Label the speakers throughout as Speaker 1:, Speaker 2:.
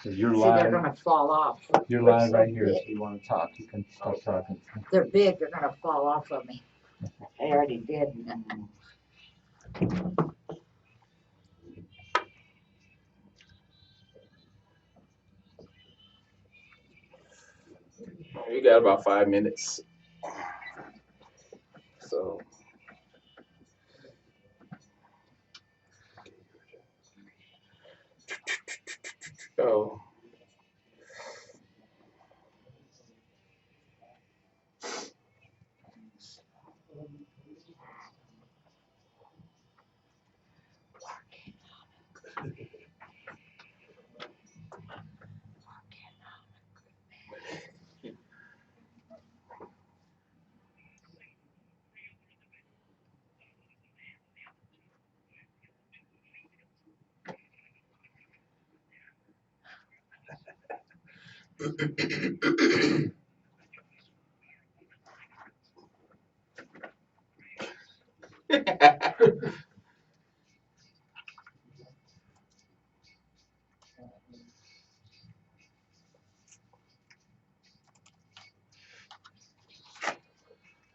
Speaker 1: You're
Speaker 2: See,
Speaker 1: live.
Speaker 2: they're gonna fall off.
Speaker 1: You're live right here. If you want to talk, you can start talking.
Speaker 2: They're big, they're gonna fall off of me. They already did.
Speaker 3: We got about 5 minutes. So. Oh.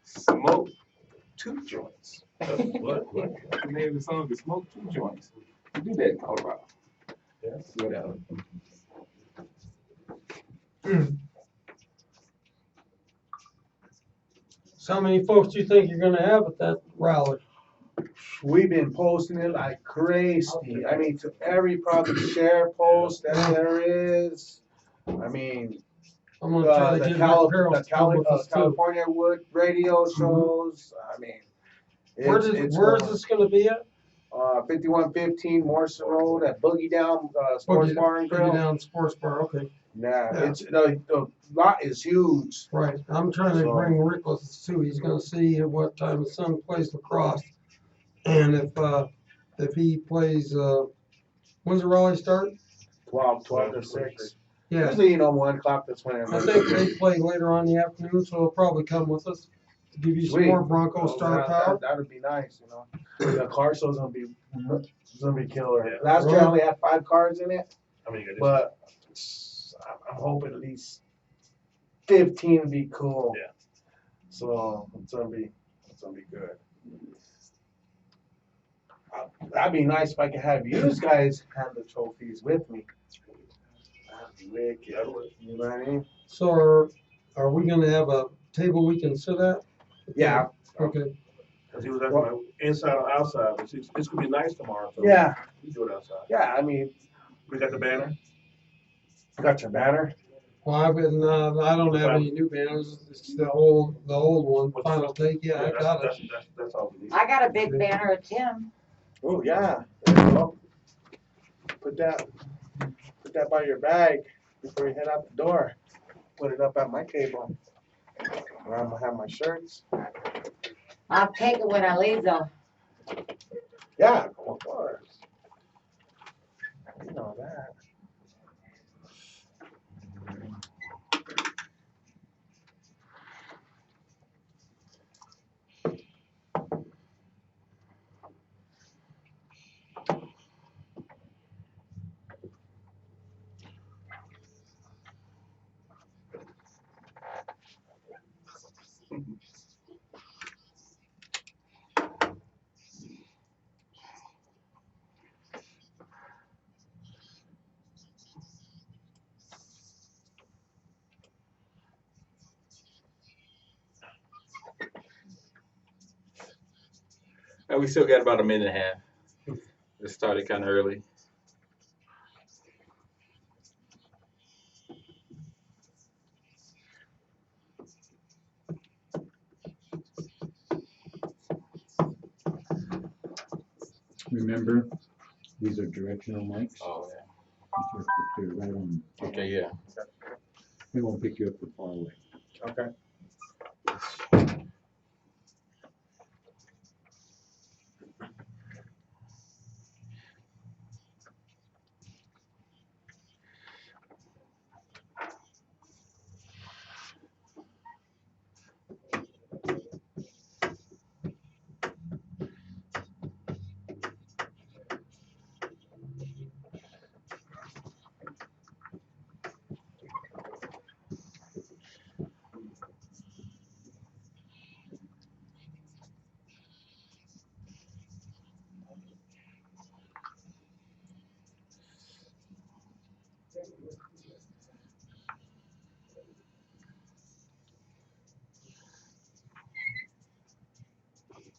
Speaker 3: Smoke 2 joints. What? The name of the song is Smoke 2 Joints. We do that in Colorado. Yes. Whatever.
Speaker 4: So how many folks do you think you're gonna have at that rally?
Speaker 5: We've been posting it like crazy. I mean, to every probably share post that there is. I mean,
Speaker 4: I'm gonna try to get Rick Carroll to come with us too.
Speaker 5: California Wood radio shows. I mean,
Speaker 4: Where's this gonna be at?
Speaker 5: 5115 Morrison Road at Boogie Down Sports Bar and Grill.
Speaker 4: Boogie Down Sports Bar, okay.
Speaker 5: Yeah, it's the lot is huge.
Speaker 4: Right. I'm trying to bring Rick with us too. He's gonna see at what time his son plays lacrosse. And if he plays when's the rally start?
Speaker 5: 12 to 6.
Speaker 4: Yeah.
Speaker 5: Usually, 1 o'clock, that's when
Speaker 4: I think they play later on in the afternoon, so he'll probably come with us to give you some more Bronco star power.
Speaker 5: That would be nice, The car show's gonna be killer. Yeah. Last year I only had 5 cars in it. But I'm hoping at least 15 would be cool. Yeah. So it's gonna be good. That'd be nice if I could have you guys have the trophies with me. That'd be wicked. You know what I mean?
Speaker 4: So are we gonna have a table we can sit at?
Speaker 5: Yeah.
Speaker 4: Okay.
Speaker 6: Because he was asking about inside or outside. But it's gonna be nice tomorrow. So
Speaker 5: Yeah.
Speaker 6: We do it outside.
Speaker 5: Yeah, I mean.
Speaker 6: We got the banner.
Speaker 5: You got your banner?
Speaker 4: Well, I don't have any new banners. It's the old one. Final take. Yeah, I got it.
Speaker 6: That's all we need.
Speaker 2: I got a big banner of Tim.
Speaker 5: Oh yeah. There you go. Put that by your bag before you head out the door. Put it up at my table. Where I'm gonna have my shirts.
Speaker 2: I'll take it when I leave though.
Speaker 5: Yeah, of course. You know that.
Speaker 3: And we still got about a minute and a half. It started kind of early.
Speaker 1: Remember, these are directional mics.
Speaker 3: Oh, yeah.
Speaker 1: They're right on.
Speaker 3: Okay, yeah.
Speaker 1: They won't pick you up the far away.
Speaker 5: Okay.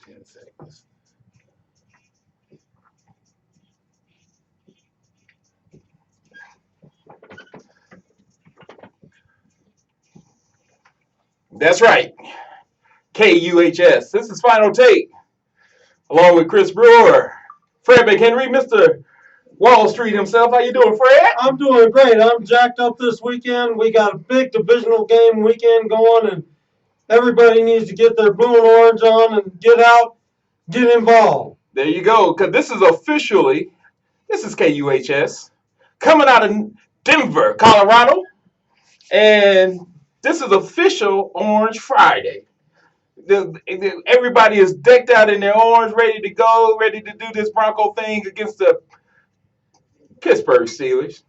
Speaker 3: 10 seconds. That's right. KUHS. This is Final Take. Along with Chris Brewer, Fred McHenry, Mr. Wall Street himself. How you doing, Fred?
Speaker 4: I'm doing great. I'm jacked up this weekend. We got a big divisional game weekend going, and everybody needs to get their blue and orange on and get out, get involved.
Speaker 3: There you go. Because this is KUHS coming out of Denver, Colorado. And this is official Orange Friday. Everybody is decked out in their orange, ready to go, ready to do this Bronco thing against the Pittsburgh Steelers.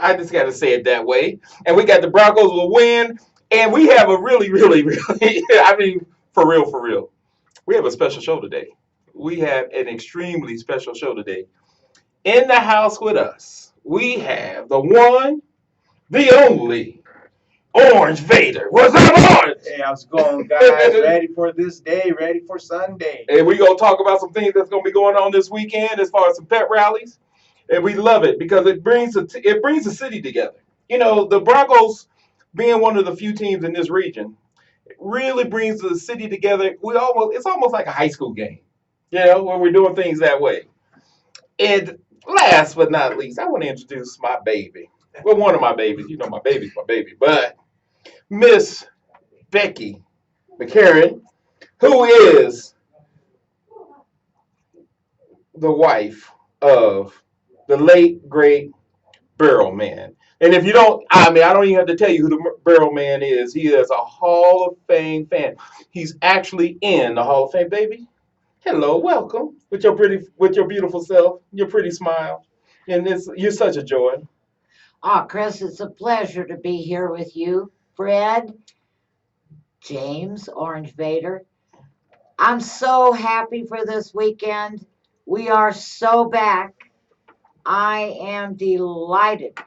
Speaker 3: I just got to say it that way. And we got the Broncos will win. And we have a really, I mean, for real. We have a special show today. We have an extremely special show today. In the house with us, we have the one, the only, Orange Vader. What's up, Orange?
Speaker 5: Hey, how's it going, guys? Ready for this day, ready for Sunday.
Speaker 3: And we're going to talk about some things that's going to be going on this weekend as far as some pep rallies. And we love it because it brings the city together. You know, the Broncos being one of the few teams in this region, it really brings the city together. It's almost like a high school game, you know, when we're doing things that way. And last but not least, I want to introduce my baby. Well, one of my babies. You know, my baby's my baby. But Miss Becky McKeran, who is the wife of the late, great Barrel Man. And if you don't, I don't even have to tell you who the Barrel Man is. He is a Hall of Fame fan. He's actually in the Hall of Fame, baby. Hello, welcome with your beautiful self, your pretty smile. And you're such a joy.
Speaker 2: Chris, it's a pleasure to be here with you, Fred, James, Orange Vader. I'm so happy for this weekend. We are so back. I am delighted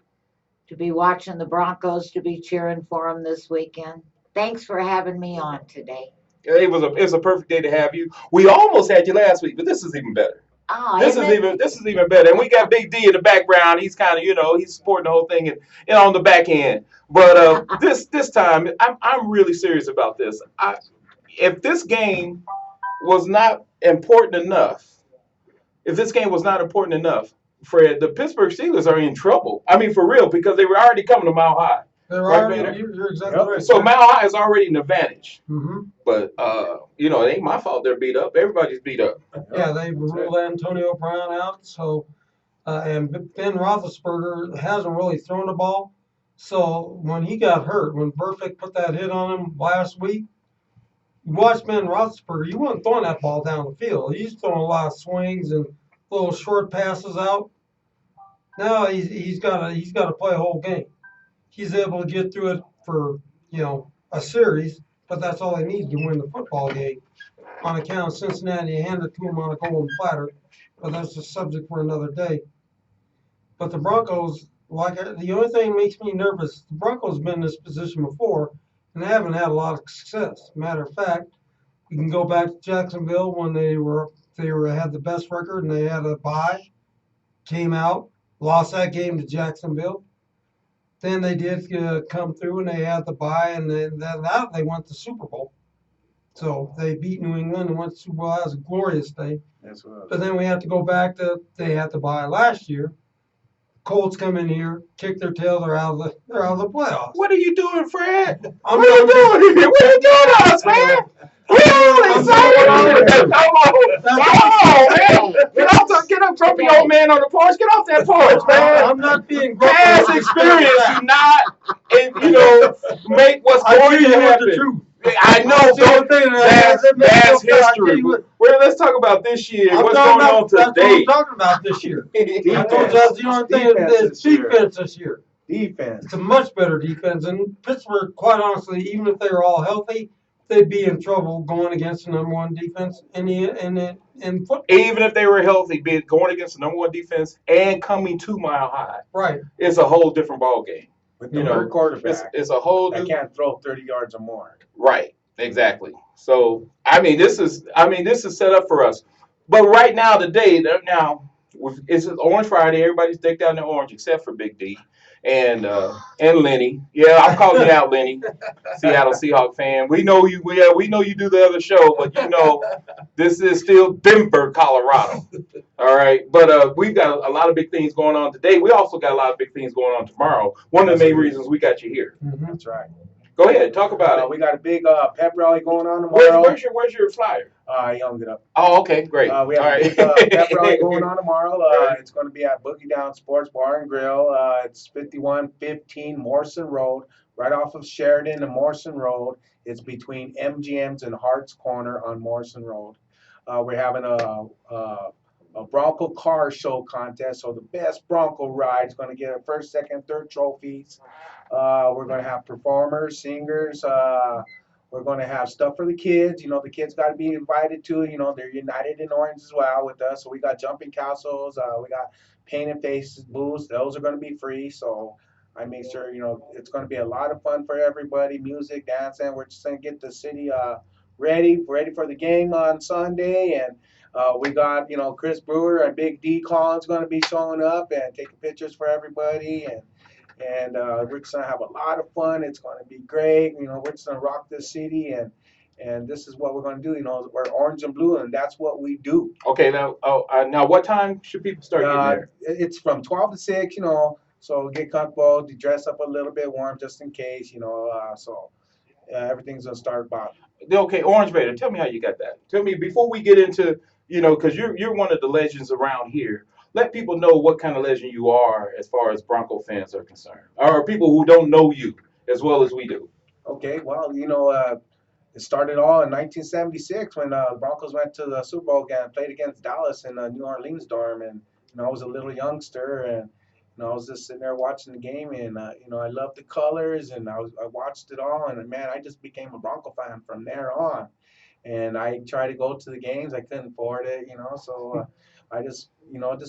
Speaker 2: to be watching the Broncos, to be cheering for them this weekend. Thanks for having me on today.
Speaker 3: It's a perfect day to have you. We almost had you last week, but this is even better. This is even better. And we got Big D in the background. He's kind of, he's supporting the whole thing and on the back end. But this time, I'm really serious about this. If this game was not important enough, Fred, the Pittsburgh Steelers are in trouble. I mean, for real, because they were already coming to Mile High.
Speaker 4: You're exactly right.
Speaker 3: So Mile High is already an advantage.
Speaker 4: Mm-hmm.
Speaker 3: But, it ain't my fault they're beat up. Everybody's beat up.
Speaker 4: Yeah, they ruled Antonio Brown out. So, and Ben Roethlisberger hasn't really thrown the ball. So when he got hurt, when Burfict put that hit on him last week, you watch Ben Roethlisberger, he wasn't throwing that ball down the field. He's throwing a lot of swings and little short passes out. Now he's got to play a whole game. He's able to get through it for a series, but that's all he needs to win the football game. On account of Cincinnati, hand it to him on a golden platter, but that's a subject for another day. But the Broncos, the only thing that makes me nervous, the Broncos have been in this position before, and they haven't had a lot of success. Matter of fact, we can go back to Jacksonville when they had the best record and they had a bye, came out, lost that game to Jacksonville. Then they did come through and they had the bye, and then they went to Super Bowl. So they beat New England and went to Super Bowl. That was a glorious day. But then we have to go back to they had the bye last year. Colts come in here, kick their tail, they're out of the playoffs.
Speaker 3: What are you doing, Fred?
Speaker 4: What
Speaker 3: are you doing here? What are you doing to us, man? We're all excited. Come on, man. Get up, grumpy old man on the porch. Get off that porch, man.
Speaker 4: I'm not being grumpy.
Speaker 3: Past experience do not, make what's going to happen. I know that's history. Well, let's talk about this year. What's going on today?
Speaker 4: That's what I'm talking about this year. I told you that's the only thing is defense this year.
Speaker 5: Defense.
Speaker 4: It's a much better defense. And Pittsburgh, quite honestly, even if they were all healthy, they'd be in trouble going against the number one defense in football.
Speaker 3: Even if they were healthy, be it going against the number one defense and coming 2 Mile High,
Speaker 4: Right.
Speaker 3: it's a whole different ball game.
Speaker 5: With the third quarterback,
Speaker 3: it's a whole
Speaker 5: that
Speaker 3: new
Speaker 5: can't throw 30 yards or more.
Speaker 3: right. Exactly. So this is set up for us. But right now, it's Orange Friday. Everybody's decked out in orange except for Big D and Lenny. Yeah, I'm calling you out, Lenny. Seattle Seahawk fan. We know you. We know you do the other show, but this is still Denver, Colorado. All right, but we've got a lot of big things going on today. We also got a lot of big things going on tomorrow. One of the main reasons we got you here.
Speaker 4: Mm-hmm.
Speaker 5: That's right.
Speaker 3: Go ahead, talk about it.
Speaker 5: We got a big pep rally going on tomorrow.
Speaker 3: Where's your flyer?
Speaker 5: I hung it up.
Speaker 3: Oh, okay, great.
Speaker 5: We have a big pep rally going on tomorrow. It's going to be at Boogie Down Sports Bar and Grill. It's 5115 Morrison Road, right off of Sheridan and Morrison Road. It's between MGM's and Hart's Corner on Morrison Road. We're having a Bronco car show contest, so the best Bronco ride is going to get a first, second, third trophies. We're going to have performers, singers. We're going to have stuff for the kids. The kids got to be invited to. They're united in orange as well with us. So we got jumping castles. We got painted faces booths. Those are going to be free. So I made sure, it's going to be a lot of fun for everybody. Music, dancing. We're just going to get the city ready for the game on Sunday. And we got, Chris Brewer and Big D Collins going to be showing up and taking pictures for everybody. And we're just going to have a lot of fun. It's going to be great. We're just going to rock this city. And this is what we're going to do. We're orange and blue, and that's what we do.
Speaker 3: Okay, now what time should people start getting there?
Speaker 5: It's from 12 to 6, so get comfortable, dress up a little bit warm just in case, so everything's going to start about.
Speaker 3: Okay, Orange Vader, tell me how you got that. Tell me, before we get into, because you're one of the legends around here, let people know what kind of legend you are as far as Bronco fans are concerned, or people who don't know you as well as we do.
Speaker 5: Okay, well, it started all in 1976 when the Broncos went to the Super Bowl again, played against Dallas in the New Orleans dorm, and I was a little youngster, and I was just sitting there watching the game, and I loved the colors, and I watched it all, and man, I just became a Bronco fan from there on, and I tried to go to the games, I couldn't afford it, so I just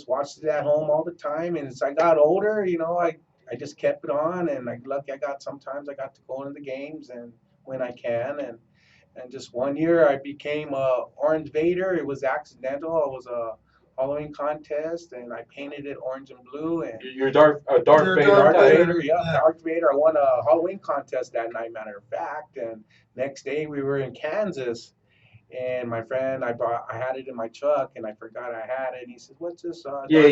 Speaker 5: watched it at home all the time, and as I got older, I just kept it on, and sometimes I got to go into the games, and when I can, and just one year I became Orange Vader. It was accidental. It was a Halloween contest, and I painted it orange and blue. And
Speaker 3: you're Darth Vader.
Speaker 5: Darth Vader, yeah, Darth Vader. I won a Halloween contest that night, matter of fact. And next day we were in Kansas, and my friend, I had it in my truck, and I forgot I had it. And he said, "What's this?"
Speaker 3: Yeah.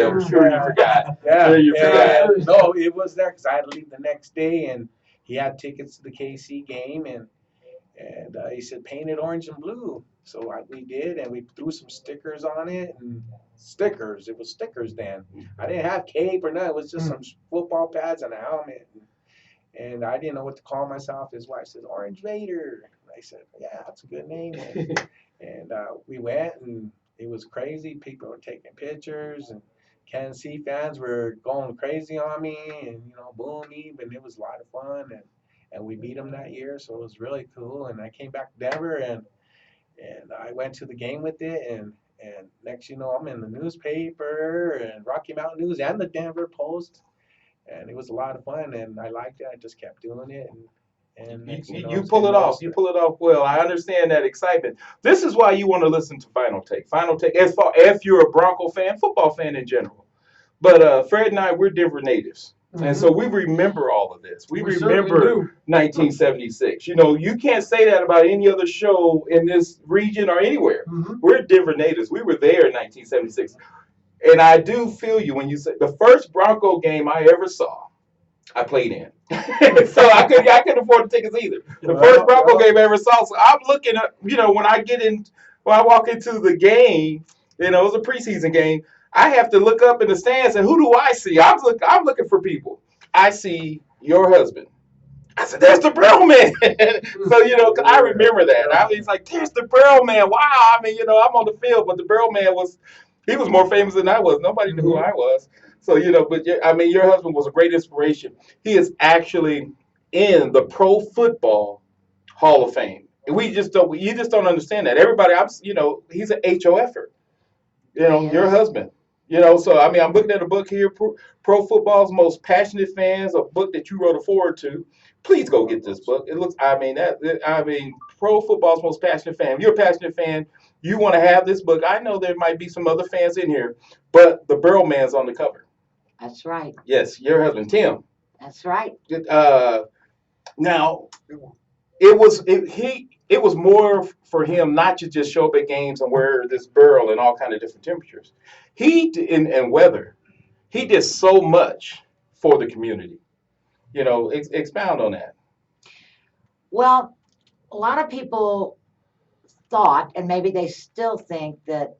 Speaker 3: I'm sure you forgot.
Speaker 5: Yeah,
Speaker 3: sure you forgot.
Speaker 5: No, it was there because I had to leave the next day, and he had tickets to the KC game, and he said, paint it orange and blue. So we did, and we threw some stickers on it, and stickers. It was stickers then. I didn't have cape or nothing. It was just some football pads and a helmet. And I didn't know what to call myself. His wife said, Orange Vader. And I said, yeah, that's a good name. And we went, and it was crazy. People were taking pictures, and Kansas City fans were going crazy on me, and, booing me, but it was a lot of fun. And we beat them that year, so it was really cool. And I came back to Denver, and I went to the game with it, and next I'm in the newspaper and Rocky Mountain News and the Denver Post, and it was a lot of fun, and I liked it. I just kept doing it, and
Speaker 3: you pull it off. You pull it off well. I understand that excitement. This is why you want to listen to Final Take. Final Take, as far if you're a Bronco fan, football fan in general. But Fred and I, we're Denver natives. And so we remember all of this. We remember 1976. You can't say that about any other show in this region or anywhere. We're Denver natives. We were there in 1976. And I do feel you when you say the first Bronco game I ever saw, I played in. So I couldn't afford the tickets either. The first Bronco game I ever saw. So I'm looking at, when I walk into the game, it was a preseason game. I have to look up in the stands, and who do I see? I'm looking for people. I see your husband. I said, "There's the Brill Man." So I remember that. I was like, "There's the Brill Man." Wow. I mean, I'm on the field, but the Brill Man was more famous than I was. Nobody knew who I was. So but your husband was a great inspiration. He is actually in the Pro Football Hall of Fame. We just don't. You just don't understand that. Everybody, he's an HOFer. Your
Speaker 2: Yes.
Speaker 3: husband. So I mean, I'm looking at a book here, Pro Football's Most Passionate Fans, a book that you wrote a foreword to. Please go get this book. It looks, Pro Football's Most Passionate Fan. If you're a passionate fan, you want to have this book. I know there might be some other fans in here, but the Burrow Man's on the cover.
Speaker 2: That's right.
Speaker 3: Yes, your husband, Tim.
Speaker 2: That's right.
Speaker 3: Now, it was more for him not to just show up at games and wear this burl in all kind of different temperatures. And weather. He did so much for the community. Expound on that.
Speaker 2: Well, a lot of people thought, and maybe they still think, that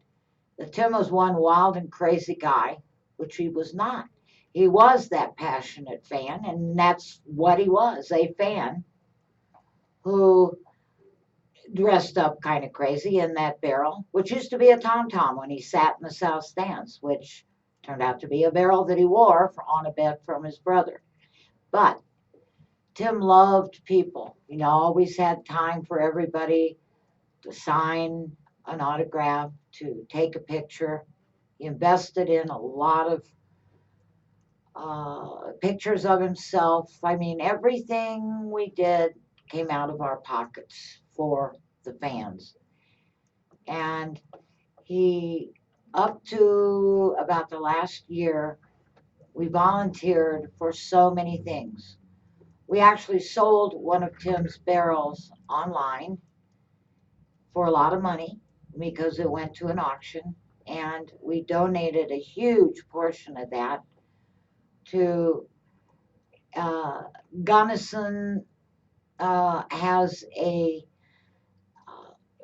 Speaker 2: Tim was one wild and crazy guy, which he was not. He was that passionate fan, and that's what he was, a fan who dressed up kind of crazy in that barrel, which used to be a tom-tom when he sat in the south stands, which turned out to be a barrel that he wore on a bet from his brother. But Tim loved people. Always had time for everybody to sign an autograph, to take a picture. He invested in a lot of pictures of himself. I mean, everything we did came out of our pockets for the fans. And he, up to about the last year, we volunteered for so many things. We actually sold one of Tim's barrels online for a lot of money because it went to an auction, and we donated a huge portion of that to Gunnison. Has a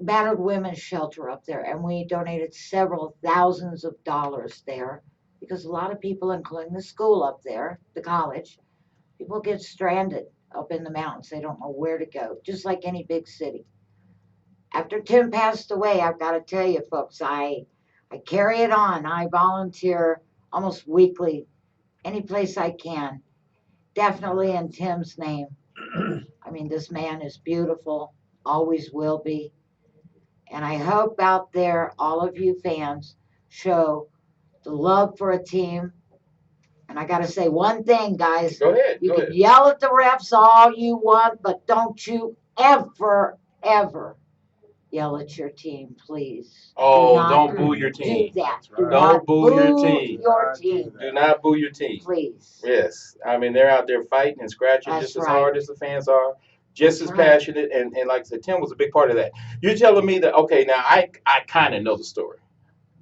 Speaker 2: battered women's shelter up there, and we donated several thousands of dollars there because a lot of people, including the school up there, the college, people get stranded up in the mountains. They don't know where to go, just like any big city. After Tim passed away, I've got to tell you, folks, I carry it on. I volunteer almost weekly, any place I can, definitely in Tim's name. I mean, this man is beautiful, always will be. And I hope out there, all of you fans show the love for a team. And I got to say one thing, guys.
Speaker 3: Go ahead.
Speaker 2: You can yell at the refs all you want, but don't you ever, ever yell at your team, please.
Speaker 3: Oh, don't boo your team.
Speaker 2: Do that.
Speaker 3: Right. Don't boo your team.
Speaker 2: Your team.
Speaker 3: Do not boo your team.
Speaker 2: Please.
Speaker 3: Yes. I mean, they're out there fighting and scratching just as hard as the fans are, just as passionate. And like I said, Tim was a big part of that. You're telling me that, okay, now I kind of know the story.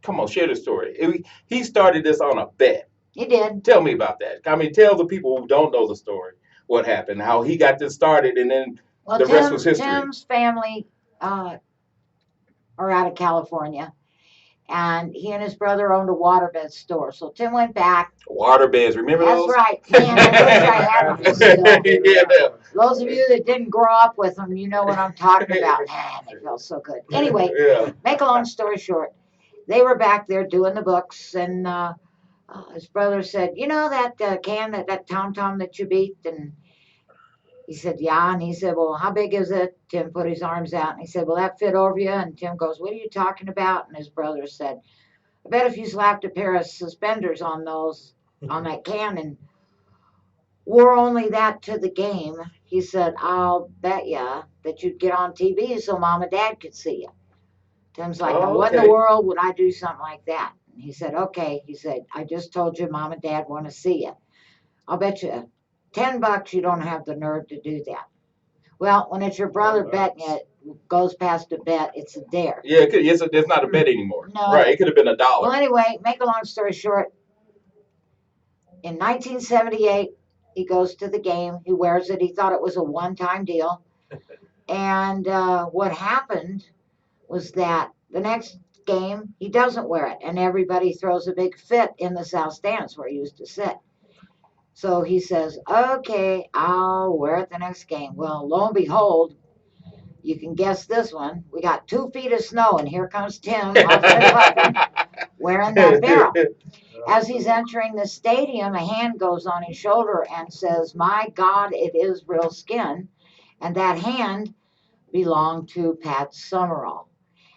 Speaker 3: Come on, share the story. He started this on a bet.
Speaker 2: He did.
Speaker 3: Tell me about that. I mean, tell the people who don't know the story what happened, how he got this started, and then the rest was history.
Speaker 2: Tim's family are out of California, and he and his brother owned a waterbed store. So Tim went back.
Speaker 3: Waterbeds, remember those?
Speaker 2: That's right. Man, I wish I had them still.
Speaker 3: Yeah.
Speaker 2: Those of you that didn't grow up with them, you know what I'm talking about. Man, they felt so good. Anyway, make a long story short, they were back there doing the books, and his brother said, "You know that can, that tom-tom that you beat?" And he said, "Yeah." And he said, "Well, how big is it?" Tim put his arms out, and he said, "Will that fit over you?" And Tim goes, "What are you talking about?" And his brother said, "I bet if you slapped a pair of suspenders on that can and wore only that to the game," he said, "I'll bet you that you'd get on TV so mom and dad could see you." Tim's like, "Now, what in the world would I do something like that?" And he said, "Okay." He said, "I just told you mom and dad want to see you. I'll bet you $10 you don't have the nerve to do that." Well, when it's your brother betting it, goes past a bet, it's a dare.
Speaker 3: Yeah, it's not a bet anymore.
Speaker 2: No.
Speaker 3: Right, it could have been $1.
Speaker 2: Well, anyway, make a long story short, in 1978, he goes to the game. He wears it. He thought it was a one-time deal. And what happened was that the next game, he doesn't wear it. And everybody throws a big fit in the south stands where he used to sit. So he says, "Okay, I'll wear it the next game." Well, lo and behold, you can guess this one. We got 2 feet of snow, and here comes Tim wearing that barrel. As he's entering the stadium, a hand goes on his shoulder and says, "My God, it is real skin." And that hand belonged to Pat Summerall.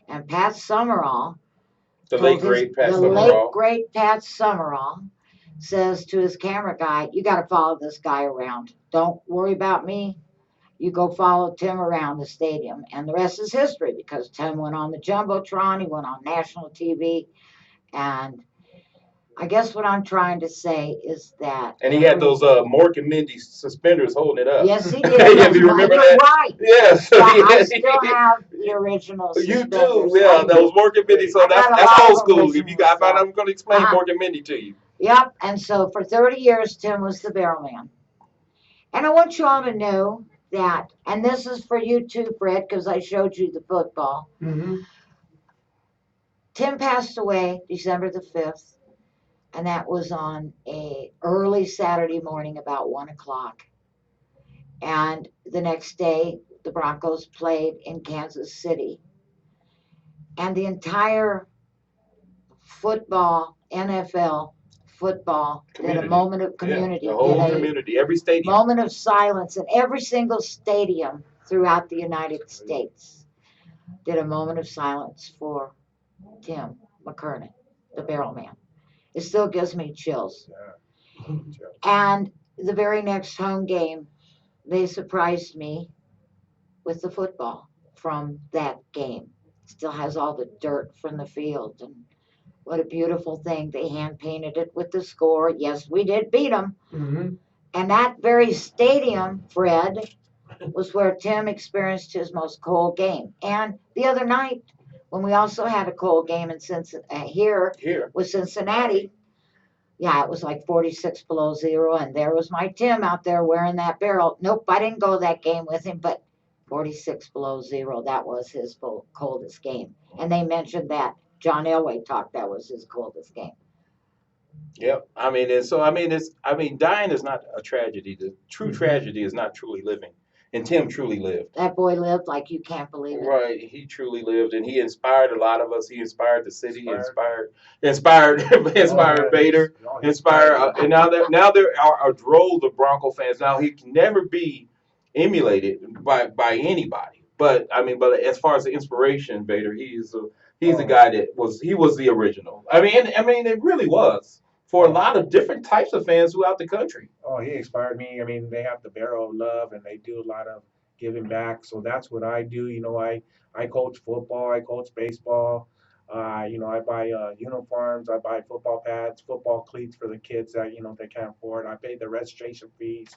Speaker 2: And Pat Summerall,
Speaker 3: The late great Pat Summerall.
Speaker 2: Says to his camera guy, you got to follow this guy around. Don't worry about me. You go follow Tim around the stadium. And the rest is history because Tim went on the Jumbotron. He went on national TV. And I guess what I'm trying to say is that.
Speaker 3: And he had those Mork and Mindy suspenders holding it up.
Speaker 2: Yes, he did.
Speaker 3: If you remember
Speaker 2: You're
Speaker 3: that.
Speaker 2: right.
Speaker 3: Yes.
Speaker 2: Yeah, I still have the original
Speaker 3: You
Speaker 2: suspenders.
Speaker 3: do, yeah. Those Mork and Mindy. So
Speaker 2: I got a
Speaker 3: that's
Speaker 2: lot
Speaker 3: old
Speaker 2: of
Speaker 3: school. If you
Speaker 2: originals,
Speaker 3: got,
Speaker 2: so.
Speaker 3: I'm going to explain Mork and Mindy to you.
Speaker 2: Yep. And so for 30 years, Tim was the barrel man. And I want you all to know that, and this is for you too, Fred, because I showed you the football.
Speaker 4: Mm-hmm.
Speaker 2: Tim passed away December the 5th, and that was on a early Saturday morning about 1 o'clock. And the next day, the Broncos played in Kansas City. And the entire football, NFL football, did a moment of community.
Speaker 3: Yeah, the whole community, every stadium.
Speaker 2: Moment of silence in every single stadium throughout the United States. Did a moment of silence for Tim McKeran, the barrel man. It still gives me chills.
Speaker 5: Yeah.
Speaker 2: And the very next home game, they surprised me with the football from that game. Still has all the dirt from the field, and what a beautiful thing. They hand painted it with the score. Yes, we did beat them.
Speaker 4: Mm-hmm.
Speaker 2: And that very stadium, Fred, was where Tim experienced his most cold game. And the other night, when we also had a cold game in here with Cincinnati, yeah, it was like 46 below zero, and there was my Tim out there wearing that barrel. Nope, I didn't go that game with him, but 46 below zero, that was his coldest game. And they mentioned that. John Elway talked that was his coldest game.
Speaker 3: Yep. Dying is not a tragedy. The true tragedy is not truly living. And Tim truly lived.
Speaker 2: That boy lived like you can't believe it.
Speaker 3: Right. He truly lived, and he inspired a lot of us. He inspired the city. Inspired Vader. And now there are droves of Bronco fans. Now he can never be emulated by anybody. But as far as the inspiration, Vader, he's a guy that was the original. It really was for a lot of different types of fans throughout the country.
Speaker 5: Oh, he inspired me. They have the barrel of love, and they do a lot of giving back. So that's what I do. I coach football, I coach baseball. I buy uniforms, I buy football pads, football cleats for the kids that they can't afford. I pay the registration fees.